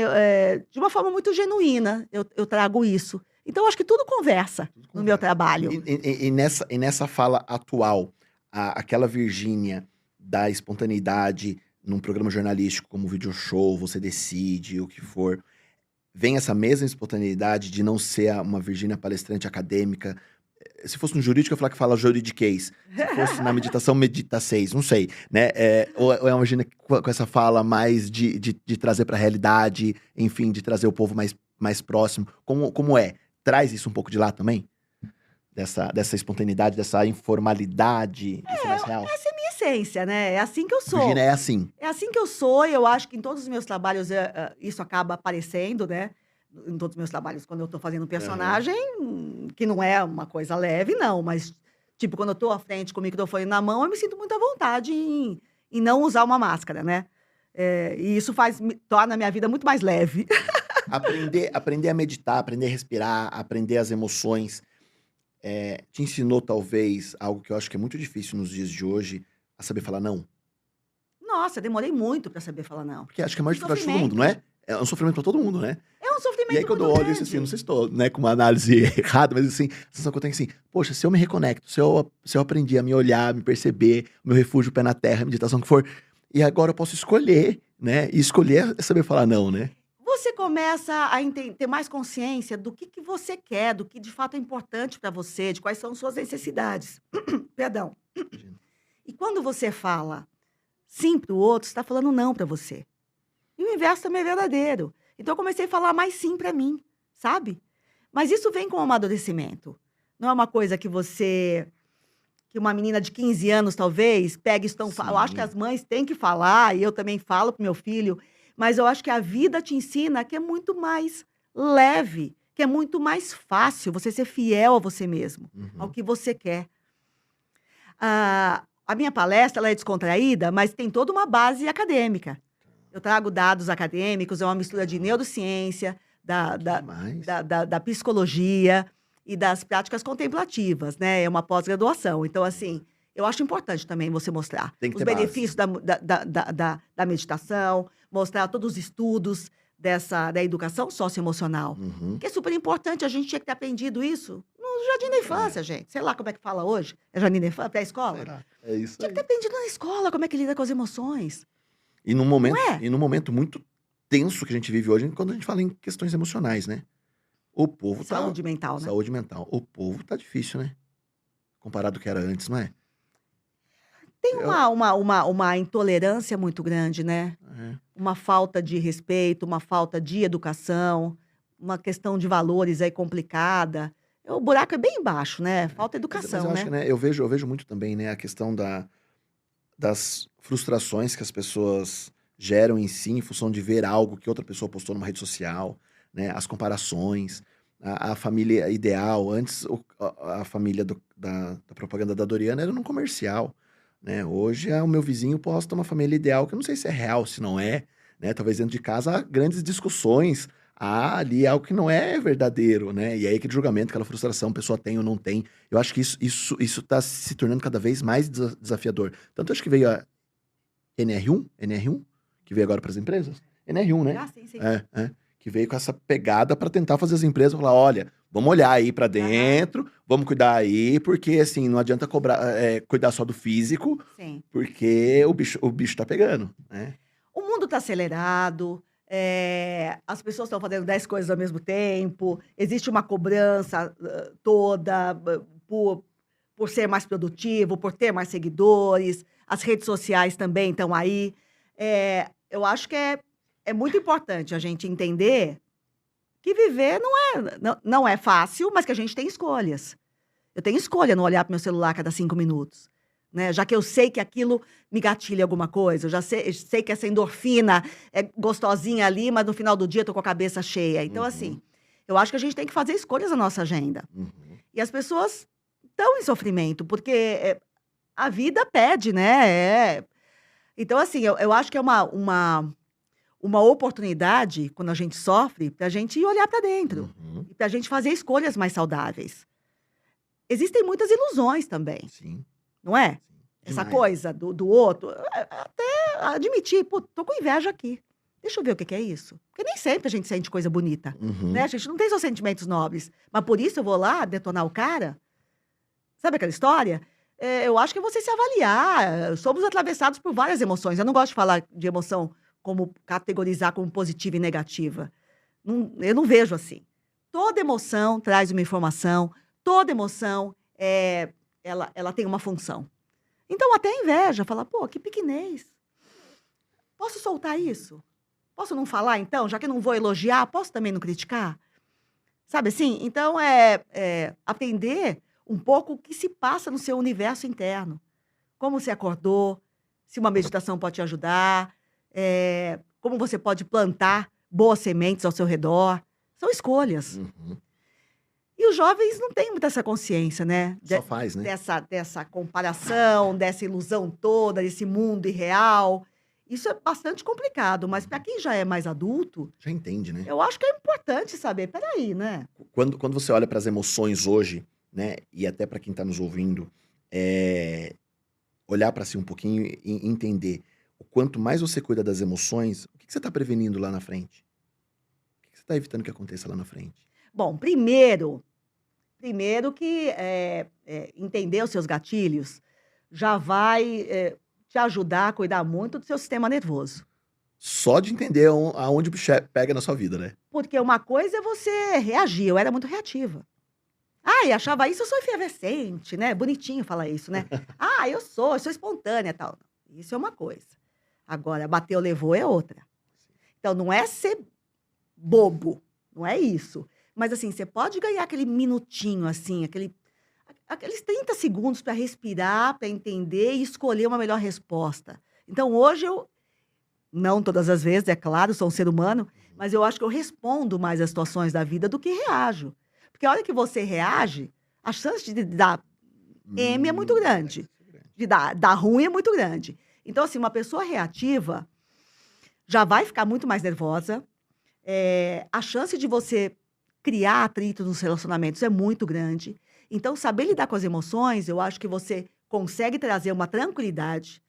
de uma forma muito genuína, eu trago isso. Então, eu acho que tudo conversa no meu trabalho. E nessa fala atual, aquela Virgínia da espontaneidade num programa jornalístico como Video Show, Você Decide, o que for, vem essa mesma espontaneidade de não ser uma Virgínia palestrante acadêmica. Se fosse no jurídico, eu ia falar que fala juridiquês. Se fosse na meditação, medita 6, não sei, né? Ou é uma Virgínia com essa fala mais de trazer pra realidade, enfim, de trazer o povo mais próximo. Como é? Traz isso um pouco de lá também? Dessa espontaneidade, dessa informalidade, isso é mais real? Essa é a minha essência, né? É assim que eu sou. Virgínia é assim. É assim que eu sou, e eu acho que em todos os meus trabalhos isso acaba aparecendo, né? Em todos os meus trabalhos, quando eu tô fazendo um personagem, que não é uma coisa leve, não, mas, tipo, quando eu tô à frente com o microfone na mão, eu me sinto muito à vontade em não usar uma máscara, né? E isso torna a minha vida muito mais leve. Aprender a meditar, aprender a respirar, aprender as emoções, te ensinou, talvez, algo que eu acho que é muito difícil nos dias de hoje, a saber falar não? Nossa, demorei muito pra saber falar não. Porque acho que é mais dificuldade de todo mundo, não é? É um sofrimento pra todo mundo, né? É um um sofrimento E aí, quando eu muito olho isso assim, grande. não sei se estou, né, com uma análise errada, mas assim, a sensação que eu tenho é assim, poxa, se eu me reconecto, se eu aprendi a me olhar, me perceber, meu refúgio, pé na terra, meditação que for, e agora eu posso escolher, né? E escolher é saber falar não, né? Você começa a ter mais consciência do que você quer, do que de fato é importante para você, de quais são suas necessidades. Perdão. Imagina. E quando você fala sim para o outro, você está falando não para você. E o inverso também é verdadeiro. Então eu comecei a falar mais sim para mim, sabe? Mas isso vem com o amadurecimento. Não é uma coisa que uma menina de 15 anos, talvez, pega e estão. Eu acho que Sim. as mães têm que falar, e eu também falo pro meu filho, mas eu acho que a vida te ensina que é muito mais leve, que é muito mais fácil você ser fiel a você mesmo, ao Uhum. que você quer. A minha palestra ela é descontraída, mas tem toda uma base acadêmica. Eu trago dados acadêmicos, é uma mistura de Legal. neurociência, Que demais. da psicologia e das práticas contemplativas, né? É uma pós-graduação. Então, assim, eu acho importante também você mostrar Tem que os ter base. benefícios da meditação, mostrar todos os estudos da educação socioemocional. Uhum. Que é super importante, a gente tinha que ter aprendido isso no jardim da infância, gente. Sei lá como é que fala hoje. É jardim da infância, pré-escola? Será? É isso Tinha que ter aí. aprendido na escola como é que lida com as emoções. E num Não momento, é? e num momento muito tenso que a gente vive hoje, quando a gente fala em questões emocionais, né? O povo tá. Saúde mental, né? Saúde mental. O povo tá difícil, né? Comparado ao que era antes, não é? Tem Eu, uma intolerância muito grande, né? é. Uma falta de respeito, uma falta de educação, uma questão de valores aí complicada. O buraco é bem baixo, né? Falta Mas educação, eu acho que, né? né, eu vejo muito também, né, a questão das frustrações que as pessoas geram em si, em função de ver algo que outra pessoa postou numa rede social, né, as comparações, a família ideal. Antes, a família da propaganda da Doriana era num comercial, né? Hoje, o meu vizinho posta uma família ideal, que eu não sei se é real, se não é, né? Talvez dentro de casa há grandes discussões, há ali algo que não é verdadeiro, né? E aí aquele julgamento, aquela frustração, a pessoa tem ou não tem. Eu acho que isso tá se tornando cada vez mais desafiador. Tanto acho que veio a NR1, que veio agora para as empresas. NR1, né? Ah, sim, sim. Que veio com essa pegada para tentar fazer as empresas falar, olha, vamos olhar aí para Aham, dentro, vamos cuidar aí, porque assim, não adianta cuidar só do físico, sim. porque o bicho tá pegando, né? O mundo está acelerado, as pessoas estão fazendo 10 coisas ao mesmo tempo, existe uma cobrança toda por ser mais produtivo, por ter mais seguidores, as redes sociais também estão aí. Eu acho que é muito importante a gente entender que viver não é fácil, mas que a gente tem escolhas. Eu tenho escolha não olhar para meu celular a cada 5 minutos, né? Já que eu sei que aquilo me gatilha alguma coisa, eu já sei que essa endorfina é gostosinha ali, mas no final do dia eu tô com a cabeça cheia. Então, assim, Uhum, eu acho que a gente tem que fazer escolhas na nossa agenda. uhum. E as pessoas estão em sofrimento, porque a vida pede, né? Então, assim, eu acho que é uma oportunidade, quando a gente sofre, pra gente ir olhar para dentro. Uhum. E pra gente fazer escolhas mais saudáveis. Existem muitas ilusões também, Sim, não é? sim. Essa Demais. coisa do outro, até admitir, pô, tô com inveja aqui. Deixa eu ver o que que é isso. Porque nem sempre a gente sente coisa bonita, né? Uhum. A gente não tem só sentimentos nobres. Mas por isso eu vou lá detonar o cara? Sabe aquela história? Eu acho que é você se avaliar. Somos atravessados por várias emoções. Eu não gosto de falar de emoção como categorizar como positiva e negativa. Eu não vejo assim. Toda emoção traz uma informação, toda emoção ela tem uma função. Então, até a inveja, fala, pô, que pequenez. Posso soltar isso? Posso não falar, então? Já que eu não vou elogiar, posso também não criticar? Sabe assim? Então, aprender um pouco o que se passa no seu universo interno. Como você acordou, se uma meditação pode te ajudar, como você pode plantar boas sementes ao seu redor. São escolhas. Uhum. E os jovens não têm muita essa consciência, né? Só faz, né? Dessa comparação, dessa ilusão toda, desse mundo irreal. Isso é bastante complicado, mas para quem já é mais adulto, Já entende, né? eu acho que é importante saber. Peraí, né? Quando você olha para as emoções hoje, né, e até para quem tá nos ouvindo, olhar para si um pouquinho e entender o quanto mais você cuida das emoções, o que você tá prevenindo lá na frente? O que você tá evitando que aconteça lá na frente? Bom, primeiro que entender os seus gatilhos já vai te ajudar a cuidar muito do seu sistema nervoso. Só de entender aonde o bicho pega na sua vida, né? Porque uma coisa é você reagir, eu era muito reativa. E achava isso, eu sou efervescente, né? Bonitinho falar isso, né? Eu sou espontânea e tal. Isso é uma coisa. Agora, bateu, levou é outra. Então, não é ser bobo, não é isso. Mas, assim, você pode ganhar aquele minutinho, assim, aqueles 30 segundos para respirar, para entender e escolher uma melhor resposta. Então, hoje não todas as vezes, é claro, sou um ser humano, mas eu acho que eu respondo mais às situações da vida do que reajo. Porque a hora que você reage, a chance de dar M é muito grande. De dar ruim é muito grande. Então, assim, uma pessoa reativa já vai ficar muito mais nervosa. A chance de você criar atrito nos relacionamentos é muito grande. Então, saber lidar com as emoções, eu acho que você consegue trazer uma tranquilidade,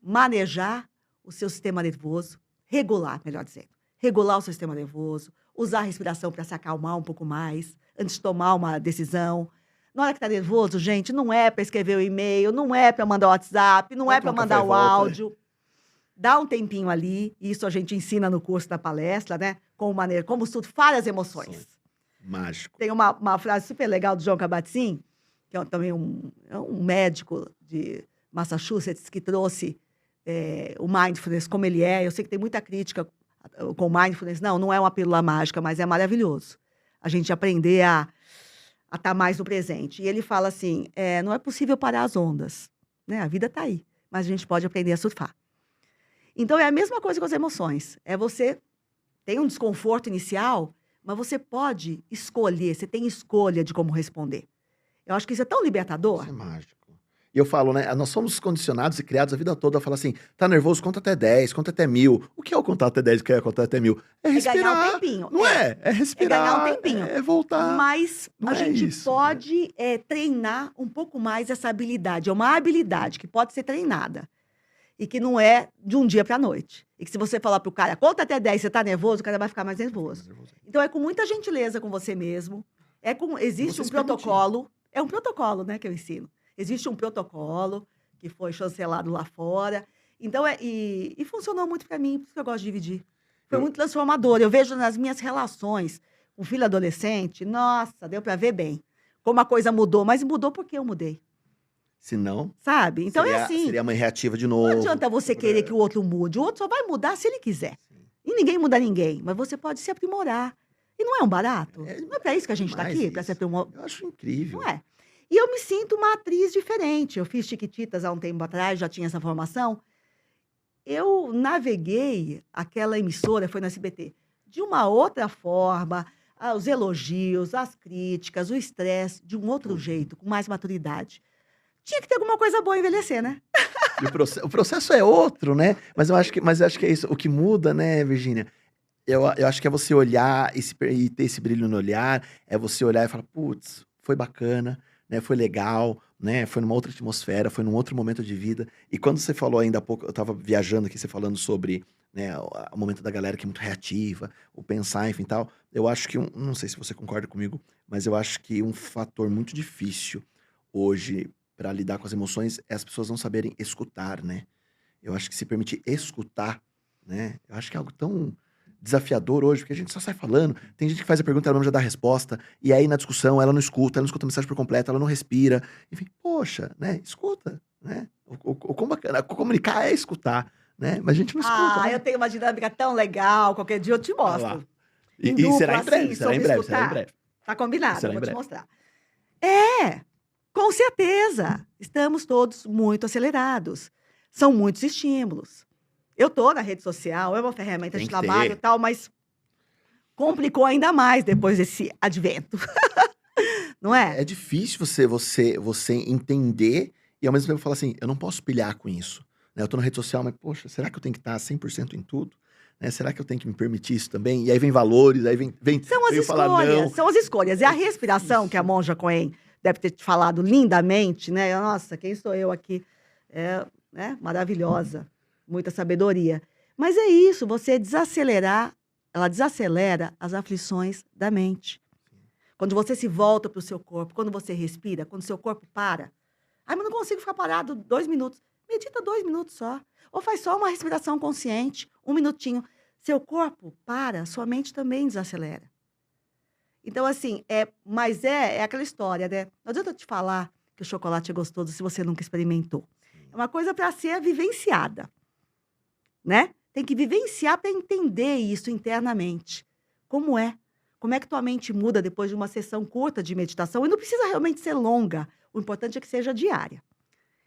manejar o seu sistema nervoso, regular, melhor dizendo. Regular o seu sistema nervoso, usar a respiração para se acalmar um pouco mais, antes de tomar uma decisão. Na hora que tá nervoso, gente, não é para escrever o e-mail, não é para mandar o WhatsApp, não é para mandar o áudio. Dá um tempinho ali, isso a gente ensina no curso da palestra, né? Como surfar as emoções. Mágico. Tem uma frase super legal do João Kabat-Zinn, que é também um médico de Massachusetts, que trouxe o mindfulness como ele é. Eu sei que tem muita crítica com mindfulness. Não é uma pílula mágica, mas é maravilhoso. A gente aprender a estar mais no presente. E ele fala assim, não é possível parar as ondas, né? A vida está aí, mas a gente pode aprender a surfar. Então, é a mesma coisa com as emoções. Você tem um desconforto inicial, mas você pode escolher, você tem escolha de como responder. Eu acho que isso é tão libertador. Isso é mágico. E eu falo, né? Nós somos condicionados e criados a vida toda a falar assim, tá nervoso, conta até 10, conta até 1000. O que é o contar até 10, o que é contar até 1000? É respirar. Ganhar um tempinho. Não é? É respirar. É ganhar um tempinho. É voltar. Mas Não a é gente isso, pode treinar um pouco mais essa habilidade. É uma habilidade que pode ser treinada. E que não é de um dia para a noite. E que se você falar pro cara, conta até 10, você tá nervoso, o cara vai ficar mais nervoso. Então, é com muita gentileza com você mesmo. Existe um protocolo. É um protocolo, né, que eu ensino. Existe um protocolo que foi chancelado lá fora. Então, e funcionou muito para mim, por isso que eu gosto de dividir. Foi muito transformador. Eu vejo nas minhas relações com o filho adolescente, nossa, deu para ver bem como a coisa mudou. Mas mudou porque eu mudei. Se não, sabe? Então é assim. Seria a mãe reativa de novo. Não adianta você querer que o outro mude. O outro só vai mudar se ele quiser. E ninguém muda ninguém. Mas você pode se aprimorar. E não é um barato? Não é para isso que a gente está aqui? Para se aprimorar? Eu acho incrível. Não é? E eu me sinto uma atriz diferente. Eu fiz Chiquititas há um tempo atrás, já tinha essa formação. Eu naveguei aquela emissora, foi no SBT, de uma outra forma, os elogios, as críticas, o estresse, de um outro jeito, com mais maturidade. Tinha que ter alguma coisa boa envelhecer, né? E o processo é outro, né? Mas eu acho que é isso. O que muda, né, Virgínia? Eu acho que é você olhar e ter esse brilho no olhar, é você olhar e falar, putz, foi bacana, né? Foi legal, né? Foi numa outra atmosfera, foi num outro momento de vida. E quando você falou ainda há pouco, eu tava viajando aqui, você falando sobre, né, o momento da galera que é muito reativa, o pensar, enfim, tal. Eu acho que, não sei se você concorda comigo, mas eu acho que um fator muito difícil hoje para lidar com as emoções é as pessoas não saberem escutar, né? Eu acho que se permitir escutar, né? Eu acho que é algo tão desafiador hoje, porque a gente só sai falando. Tem gente que faz a pergunta, ela não já dá a resposta, e aí na discussão ela não escuta a mensagem por completo, ela não respira. Enfim, poxa, né? Escuta, né? O quão bacana, comunicar é escutar, né? Mas a gente não escuta, né? Eu tenho uma dinâmica tão legal, qualquer dia eu te mostro. E será em breve, será em breve. Tá combinado, Será eu em vou te breve. mostrar. Com certeza. Estamos todos muito acelerados. São muitos estímulos. Eu tô na rede social, é uma ferramenta Tem de que trabalho ter. e tal, mas complicou ainda mais depois desse advento. Não é? É difícil você entender e ao mesmo tempo falar assim, eu não posso pilhar com isso. Né? Eu tô na rede social, mas poxa, será que eu tenho que estar 100% em tudo? Né? Será que eu tenho que me permitir isso também? E aí vem valores, aí vem São as vem falar escolhas, não. são as escolhas. E a respiração, que a Monja Coen deve ter te falado lindamente, né? Nossa, quem sou eu aqui? Né? Maravilhosa, muita sabedoria. Mas é isso, você desacelerar ela desacelera as aflições da mente. Quando você se volta para o seu corpo, quando você respira, quando o seu corpo para. Ai, mas não consigo ficar parado 2 minutos. Medita 2 minutos só. Ou faz só uma respiração consciente, 1 minutinho. Seu corpo para, sua mente também desacelera. Então, assim, mas é aquela história, né? Não adianta eu te falar que o chocolate é gostoso se você nunca experimentou. É uma coisa para ser vivenciada, né? Tem que vivenciar para entender isso internamente. Como é? Como é que tua mente muda depois de uma sessão curta de meditação? E não precisa realmente ser longa. O importante é que seja diária.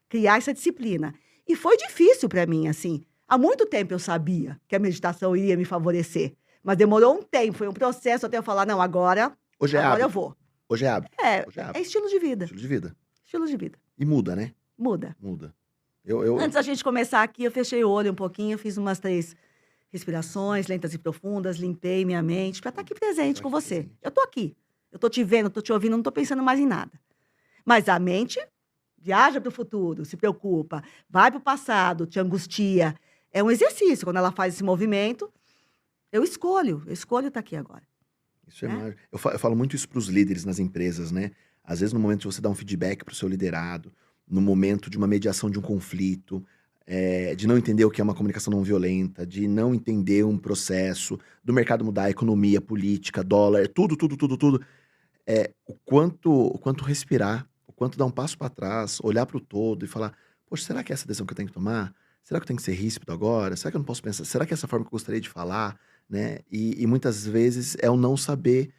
Criar essa disciplina. E foi difícil para mim, assim. Há muito tempo eu sabia que a meditação iria me favorecer. Mas demorou um tempo, foi um processo até eu falar, não, agora Hoje é eu hábito. vou. Hoje é hábito. Hoje é É hábito. estilo de vida. Estilo de vida. Estilo de vida. E muda, né? Muda. Muda. Antes da gente começar aqui, eu fechei o olho um pouquinho, fiz umas 3 respirações lentas e profundas, limpei minha mente para estar aqui presente com você. Presente. Eu tô aqui. Eu tô te vendo, tô te ouvindo, não tô pensando mais em nada. Mas a mente viaja para o futuro, se preocupa, vai para o passado, te angustia. É um exercício. Quando ela faz esse movimento, eu escolho estar aqui agora. Isso é Né? mágico. Eu falo muito isso para os líderes nas empresas, né? Às vezes, no momento de você dar um feedback para o seu liderado, no momento de uma mediação de um conflito, de não entender o que é uma comunicação não violenta, de não entender um processo, do mercado mudar, a economia, política, dólar, tudo. O quanto respirar, o quanto dar um passo para trás, olhar para o todo e falar, poxa, será que é essa decisão que eu tenho que tomar? Será que eu tenho que ser ríspido agora? Será que eu não posso pensar? Será que é essa forma que eu gostaria de falar? Né? E muitas vezes é o não saber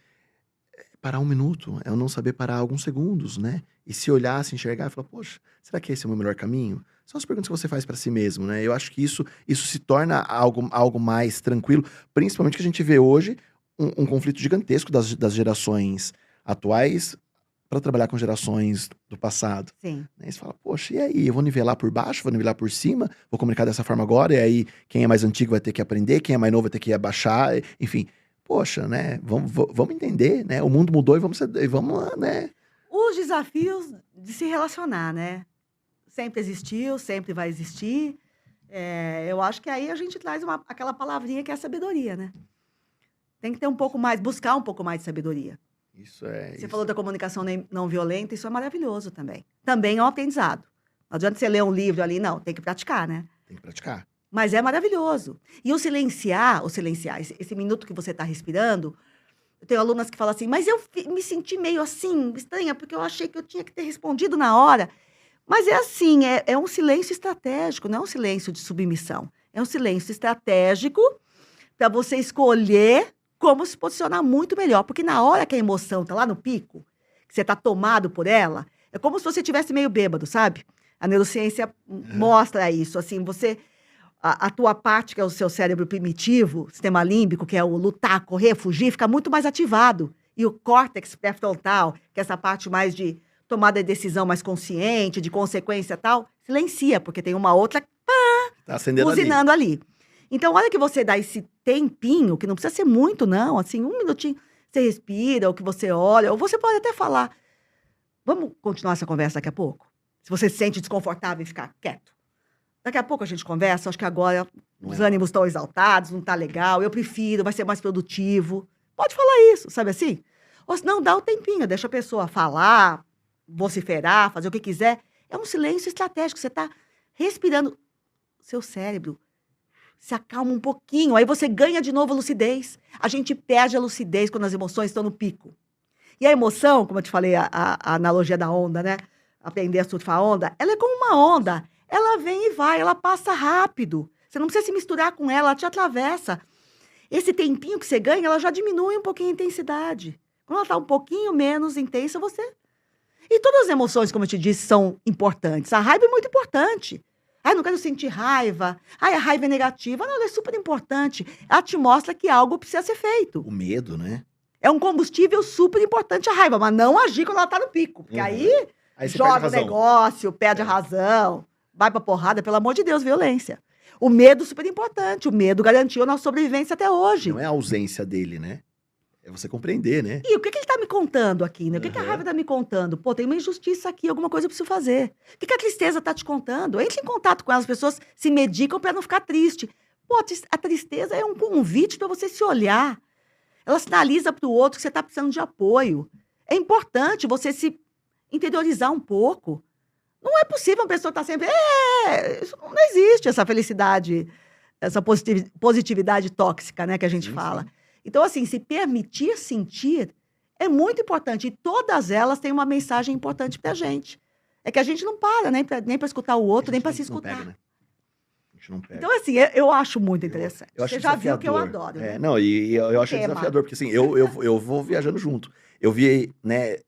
parar 1 minuto, é o não saber parar alguns segundos, né? E se olhar, se enxergar e falar, poxa, será que esse é o meu melhor caminho? São as perguntas que você faz para si mesmo, né? Eu acho que isso se torna algo mais tranquilo, principalmente que a gente vê hoje um conflito gigantesco das gerações atuais para trabalhar com gerações do passado. Sim. Né? E você fala, poxa, e aí? Eu vou nivelar por baixo, vou nivelar por cima, vou comunicar dessa forma agora, e aí quem é mais antigo vai ter que aprender, quem é mais novo vai ter que abaixar, enfim. Poxa, né? Vamos entender, né? O mundo mudou e vamos lá, né? Os desafios de se relacionar, né? Sempre existiu, sempre vai existir. Eu acho que aí a gente traz aquela palavrinha que é a sabedoria, né? Tem que ter buscar um pouco mais de sabedoria. Você falou da comunicação não violenta, isso é maravilhoso também. Também é um aprendizado. Não adianta você ler um livro ali, não, tem que praticar, né? Tem que praticar. Mas é maravilhoso. E o silenciar, esse minuto que você está respirando, eu tenho alunas que falam assim, mas eu me senti meio assim, estranha, porque eu achei que eu tinha que ter respondido na hora. Mas é assim, é um silêncio estratégico, não é um silêncio de submissão. É um silêncio estratégico para você escolher como se posicionar muito melhor. Porque na hora que a emoção está lá no pico, que você está tomado por ela, é como se você estivesse meio bêbado, sabe? A neurociência mostra isso, assim, a tua parte, que é o seu cérebro primitivo, sistema límbico, que é o lutar, correr, fugir, fica muito mais ativado. E o córtex pré-frontal, que é essa parte mais de tomada de decisão mais consciente, de consequência e tal, silencia, porque tem uma outra Tá acendendo buzinando ali. Então, olha que você dá esse tempinho, que não precisa ser muito, não, assim, 1 minutinho, você respira, ou que você olha, ou você pode até falar, vamos continuar essa conversa daqui a pouco? Se você se sente desconfortável em ficar quieto. Daqui a pouco a gente conversa, acho que agora os ânimos estão exaltados, não tá legal, eu prefiro, vai ser mais produtivo. Pode falar isso, sabe assim? Ou se não, dá o tempinho, deixa a pessoa falar, vociferar, fazer o que quiser. É um silêncio estratégico, você tá respirando. Seu cérebro se acalma um pouquinho, aí você ganha de novo a lucidez. A gente perde a lucidez quando as emoções estão no pico. E a emoção, como eu te falei, a analogia da onda, né? Aprender a surfar onda, ela é como uma onda. Ela vem e vai, ela passa rápido. Você não precisa se misturar com ela te atravessa. Esse tempinho que você ganha, ela já diminui um pouquinho a intensidade. Quando ela está um pouquinho menos intensa, você... E todas as emoções, como eu te disse, são importantes. A raiva é muito importante. Ai, não quero sentir raiva. Ai, a raiva é negativa. Não, ela é super importante. Ela te mostra que algo precisa ser feito. O medo, né? É um combustível super importante a raiva, mas não agir quando ela está no pico. Porque aí você joga o negócio, perde a razão, vai pra porrada, pelo amor de Deus, violência. O medo super importante. O medo garantiu a nossa sobrevivência até hoje. Não é a ausência dele, né? É você compreender, né? E o que ele tá me contando aqui, né? O que a raiva tá me contando? Pô, tem uma injustiça aqui, alguma coisa eu preciso fazer. O que a tristeza tá te contando? Entre em contato com elas, as pessoas se medicam para não ficar triste. Pô, a tristeza é um convite para você se olhar. Ela sinaliza para o outro que você está precisando de apoio. É importante você se interiorizar um pouco. Não é possível uma pessoa estar sempre... isso não existe, essa felicidade, essa positividade tóxica, né, que a gente fala. Sim. Então, assim, se permitir sentir é muito importante. E todas elas têm uma mensagem importante pra gente. É que a gente não para, nem pra escutar o outro, nem pra se escutar. Pega, né? A gente não pega. Então, assim, eu acho muito interessante. Eu acho Você já viu que eu desafiador. adoro, né? Não, e eu acho Tema. desafiador, porque assim, eu vou viajando junto. Eu vi, né,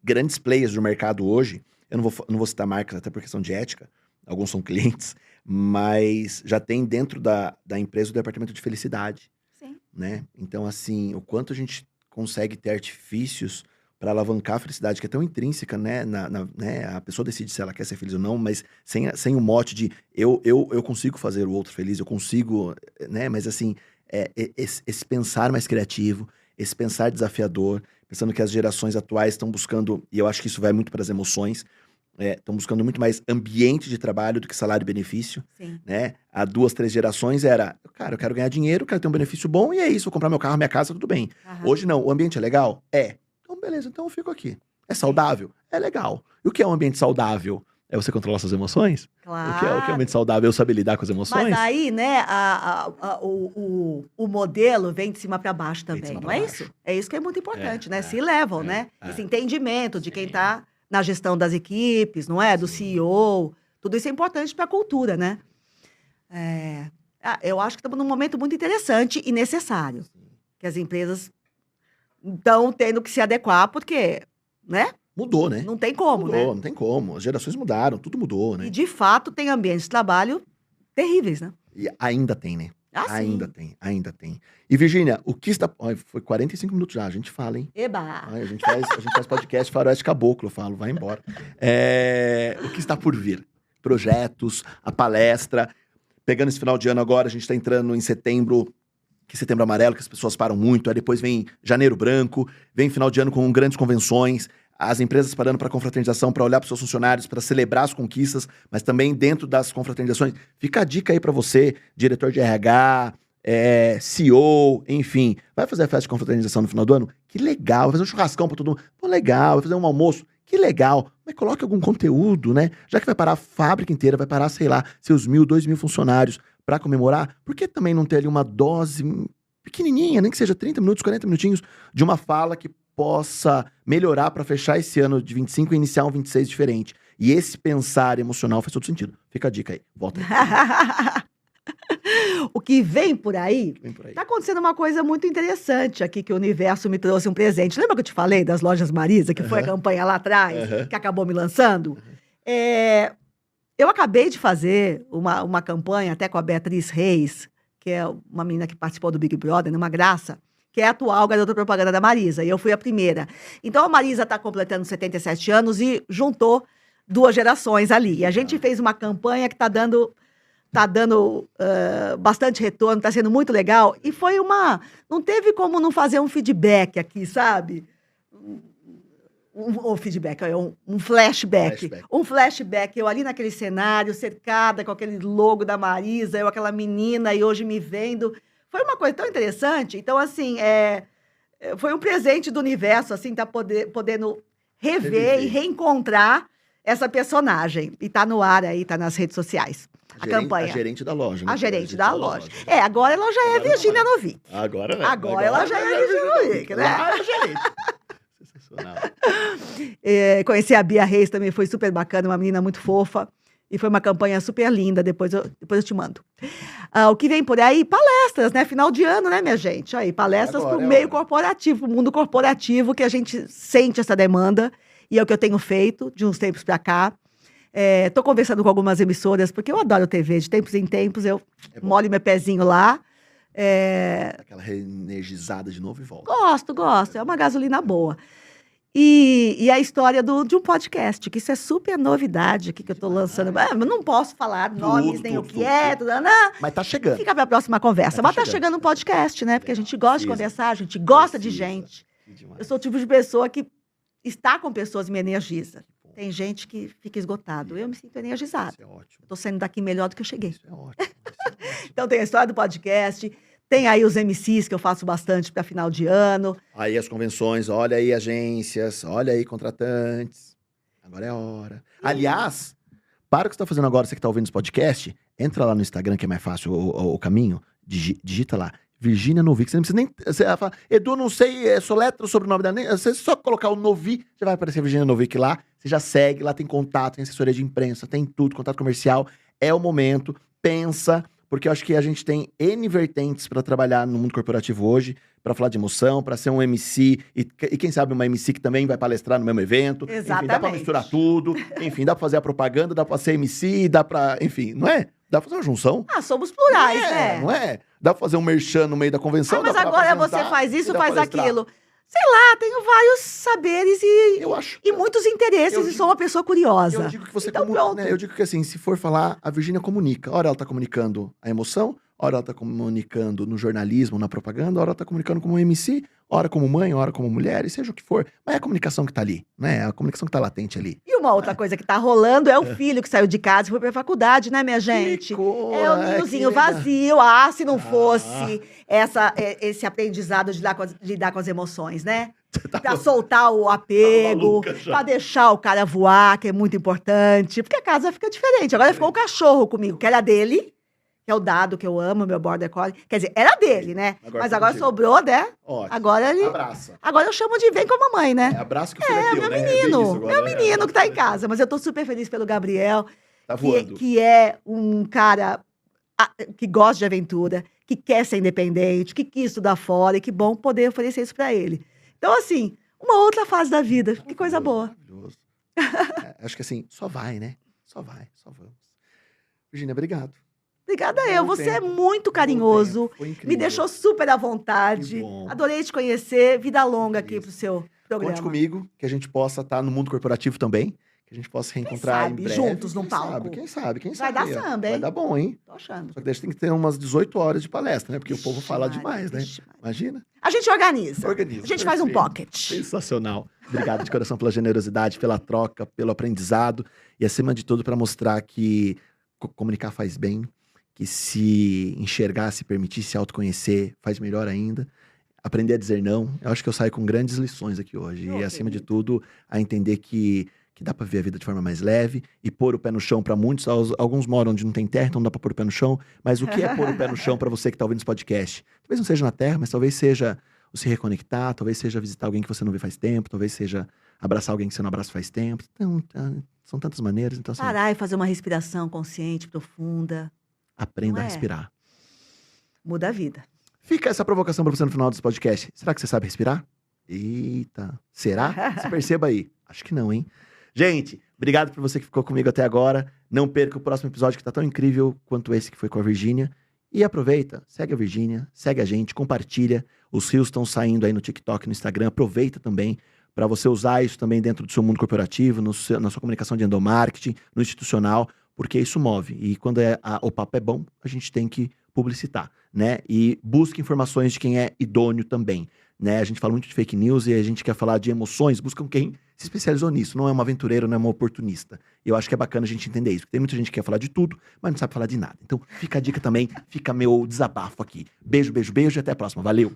grandes players do mercado hoje, eu não vou citar marcas, até por questão de ética, alguns são clientes, mas já tem dentro da empresa o departamento de felicidade, Sim. né? Então, assim, o quanto a gente consegue ter artifícios para alavancar a felicidade, que é tão intrínseca, né? Né? A pessoa decide se ela quer ser feliz ou não, mas sem o mote de eu consigo fazer o outro feliz, eu consigo, né? Mas assim, esse pensar mais criativo, esse pensar desafiador, pensando que as gerações atuais estão buscando, e eu acho que isso vai muito para as emoções, estão buscando muito mais ambiente de trabalho do que salário e benefício, Sim. né? Há 2, 3 gerações era, cara, eu quero ganhar dinheiro, quero ter um benefício bom, e é isso, vou comprar meu carro, minha casa, tudo bem. Aham. Hoje não, o ambiente é legal? É. Então, beleza, então eu fico aqui. É saudável? É legal. E o que é um ambiente saudável? É você controlar suas emoções? Claro. O que é um ambiente saudável? É eu saber lidar com as emoções? Mas aí, né, o modelo vem de cima para baixo Vem de também, cima não pra é baixo. isso? É isso que é muito importante, né? é, C-level, é, né? é. Esse entendimento de quem Sim. está na gestão das equipes, não é? Do Sim. CEO. Tudo isso é importante para a cultura, né? Eu acho que estamos num momento muito interessante e necessário. Que as empresas estão tendo que se adequar, porque, né? Mudou, né? Não tem como, Mudou, né? não tem como. As gerações mudaram, tudo mudou, né? E, de fato, tem ambientes de trabalho terríveis, né? E ainda tem, né? Ah, Ainda sim. tem. E, Virgínia, o que está... Olha, foi 45 minutos já, a gente fala, hein? Eba! Olha, a gente faz podcast Faroeste Caboclo, eu falo, vai embora. O que está por vir? Projetos, a palestra. Pegando esse final de ano agora, a gente está entrando em setembro, que é setembro amarelo, que as pessoas param muito. Aí depois vem janeiro branco, vem final de ano com grandes convenções, as empresas parando para confraternização, para olhar para os seus funcionários, para celebrar as conquistas, mas também dentro das confraternizações. Fica a dica aí para você, diretor de RH, CEO, enfim. Vai fazer a festa de confraternização no final do ano? Que legal. Vai fazer um churrascão para todo mundo? Pô, legal. Vai fazer um almoço? Que legal. Mas coloque algum conteúdo, né? Já que vai parar a fábrica inteira, vai parar, sei lá, seus 1.000, 2.000 funcionários para comemorar, por que também não ter ali uma dose pequenininha, nem que seja 30 minutos, 40 minutinhos, de uma fala que possa melhorar para fechar esse ano de 25 e iniciar um 26 diferente. E esse pensar emocional faz todo sentido. Fica a dica aí. Volta aí. O que vem por aí, Vem por aí. tá acontecendo uma coisa muito interessante aqui, que o universo me trouxe um presente. Lembra que eu te falei das lojas Marisa, que foi a campanha lá atrás, que acabou me lançando? Eu acabei de fazer uma campanha até com a Beatriz Reis, que é uma menina que participou do Big Brother, né, uma graça, que é a atual garota propaganda da Marisa, e eu fui a primeira. Então, a Marisa está completando 77 anos e juntou 2 gerações ali. E a gente fez uma campanha que está dando bastante retorno, está sendo muito legal. E foi não teve como não fazer um feedback aqui, sabe? Um flashback. Um flashback. Eu ali naquele cenário, cercada com aquele logo da Marisa, eu aquela menina e hoje me vendo. Foi uma coisa tão interessante. Então, assim, foi um presente do universo, assim, tá podendo rever e reencontrar essa personagem. E tá no ar aí, tá nas redes sociais. A campanha. A gerente da loja, né? A gerente da loja. Agora ela já é Virgínia Novick. Agora ela já é Virgínia Novick, né? Lá é a gerente. Sensacional. Conhecer a Bia Reis também foi super bacana, uma menina muito fofa. E foi uma campanha super linda, depois eu te mando. O que vem por aí? Palestras, né? Final de ano, né, minha gente? Aí, palestras para o meio corporativo, para o mundo corporativo, que a gente sente essa demanda. E é o que eu tenho feito de uns tempos para cá. Tô conversando com algumas emissoras, porque eu adoro TV. De tempos em tempos, eu molho meu pezinho lá. Aquela reenergizada de novo e volta. Gosto. É uma gasolina boa. E a história de um podcast, que isso é super novidade aqui que eu tô lançando. Eu não posso falar nomes, nem o que é, tudo. Mas tá chegando. Fica pra próxima conversa. Mas tá chegando um podcast, né? Porque a gente gosta de conversar, a gente gosta de gente. Eu sou o tipo de pessoa que estar com pessoas me energiza. Tem gente que fica esgotado. Eu me sinto energizada. Isso é ótimo. Tô saindo daqui melhor do que eu cheguei. Isso é ótimo. Isso é ótimo. Então tem a história do podcast, tem aí os MCs que eu faço bastante para final de ano. Aí as convenções, olha aí agências, olha aí contratantes. Agora é a hora. Aliás, para o que você tá fazendo agora, você que tá ouvindo esse podcast, entra lá no Instagram, que é mais fácil o caminho, digita lá, Virgínia Novi, que você não precisa nem... Você vai falar, Edu, não sei, soletra o sobrenome dela, nem, você só colocar o Novi, já vai aparecer Virgínia Novick lá, você já segue, lá tem contato, tem assessoria de imprensa, tem tudo, contato comercial, é o momento, pensa, porque eu acho que a gente tem N vertentes para trabalhar no mundo corporativo hoje, para falar de emoção, para ser um MC, e quem sabe uma MC que também vai palestrar no mesmo evento. Enfim, dá pra Exatamente. misturar tudo, enfim, dá pra fazer a propaganda, dá pra ser MC, dá pra, enfim, não é? Dá pra fazer uma junção. Ah, somos plurais, Não é, né? Não é? Dá pra fazer um merchan no meio da convenção, Ah, mas dá pra agora você apresentar faz e isso, dá pra faz palestrar. aquilo. Sei lá, tenho vários saberes Eu acho. e muitos interesses eu e digo- sou uma pessoa curiosa. Eu digo que você Então, comunica, pronto. né? Eu digo que assim, se for falar, a Virgínia comunica. Ora ela tá comunicando a emoção, ora ela tá comunicando no jornalismo, na propaganda, ora ela tá comunicando como MC, ora como mãe, ora como mulher, e seja o que for. Mas é a comunicação que tá ali, né? É a comunicação que tá latente ali. E uma outra coisa que tá rolando é o filho que saiu de casa e foi pra faculdade, né, minha gente? É o ninhozinho vazio. Ah, se não fosse esse aprendizado de lidar com as emoções, né? Pra soltar o apego, maluca já. pra deixar o cara voar, que é muito importante. Porque a casa fica diferente. Agora ficou o cachorro comigo, que era dele, que é o Dado, que eu amo, meu border collie. Quer dizer, era dele, né? Agora Mas tá agora contigo. sobrou, né? Ótimo. Agora ele... Abraça. Agora eu chamo de vem com a mamãe, né? É, abraço que o filho é teu, Meu né? É bem menino, isso agora, meu né? menino que tá em casa. Mas eu tô super feliz pelo Gabriel, Tá voando. que é um cara que gosta de aventura, que quer ser independente, que quis estudar fora, e que bom poder oferecer isso pra ele. Então, assim, uma outra fase da vida. Que coisa boa. Maravilhoso. Acho que assim, só vai, né? Só vai, só vamos. Virgínia, obrigado. Obrigada Bom eu. Você é tempo, muito Bom carinhoso. tempo, foi incrível. Me deixou super à vontade. Que bom. Adorei te conhecer. Vida longa aqui Isso. pro seu programa. Conte comigo, que a gente possa estar no mundo corporativo também, que a gente possa reencontrar sabe, em breve. juntos num Quem palco. sabe, quem sabe, quem Vai sabe. dar ó. samba, hein? Vai dar bom, hein? Tô achando. Só que daí tem que ter umas 18 horas de palestra, né? Porque o povo Vixe, fala Maria, demais, né? vixe, Maria. Imagina. A gente organiza. Organiza. A gente faz um perfeito. pocket. Sensacional. Obrigado de coração pela generosidade, pela troca, pelo aprendizado e, acima de tudo, para mostrar que comunicar faz bem, que se enxergar, se permitir, se autoconhecer, faz melhor ainda. Aprender a dizer não. Eu acho que eu saio com grandes lições aqui hoje. Oh, E, acima de querido. tudo, a entender que dá pra viver a vida de forma mais leve e pôr o pé no chão pra muitos. Alguns moram onde não tem terra, então não dá pra pôr o pé no chão. Mas o que é pôr o pé no chão pra você que tá ouvindo esse podcast? Talvez não seja na terra, mas talvez seja o se reconectar, talvez seja visitar alguém que você não vê faz tempo, talvez seja abraçar alguém que você não abraça faz tempo. Então, são tantas maneiras. Então, assim, Parar e fazer uma respiração consciente, profunda. aprenda não a é? respirar. Muda a vida. Fica essa provocação pra você no final desse podcast. Será que você sabe respirar? Eita, será? Se perceba aí. Acho que não, hein? Gente, obrigado por você que ficou comigo até agora. Não perca o próximo episódio que tá tão incrível quanto esse que foi com a Virgínia. E aproveita, segue a Virgínia, segue a gente, compartilha. Os rios estão saindo aí no TikTok, no Instagram. Aproveita também para você usar isso também dentro do seu mundo corporativo, na sua comunicação de endomarketing, no institucional, porque isso move. E quando o papo é bom, a gente tem que publicitar, né? E busque informações de quem é idôneo também, né? A gente fala muito de fake news e a gente quer falar de emoções, buscam quem se especializou nisso, não é uma aventureira, não é uma oportunista. E eu acho que é bacana a gente entender isso, porque tem muita gente que quer falar de tudo, mas não sabe falar de nada. Então fica a dica também, fica meu desabafo aqui. Beijo, beijo, beijo e até a próxima. Valeu!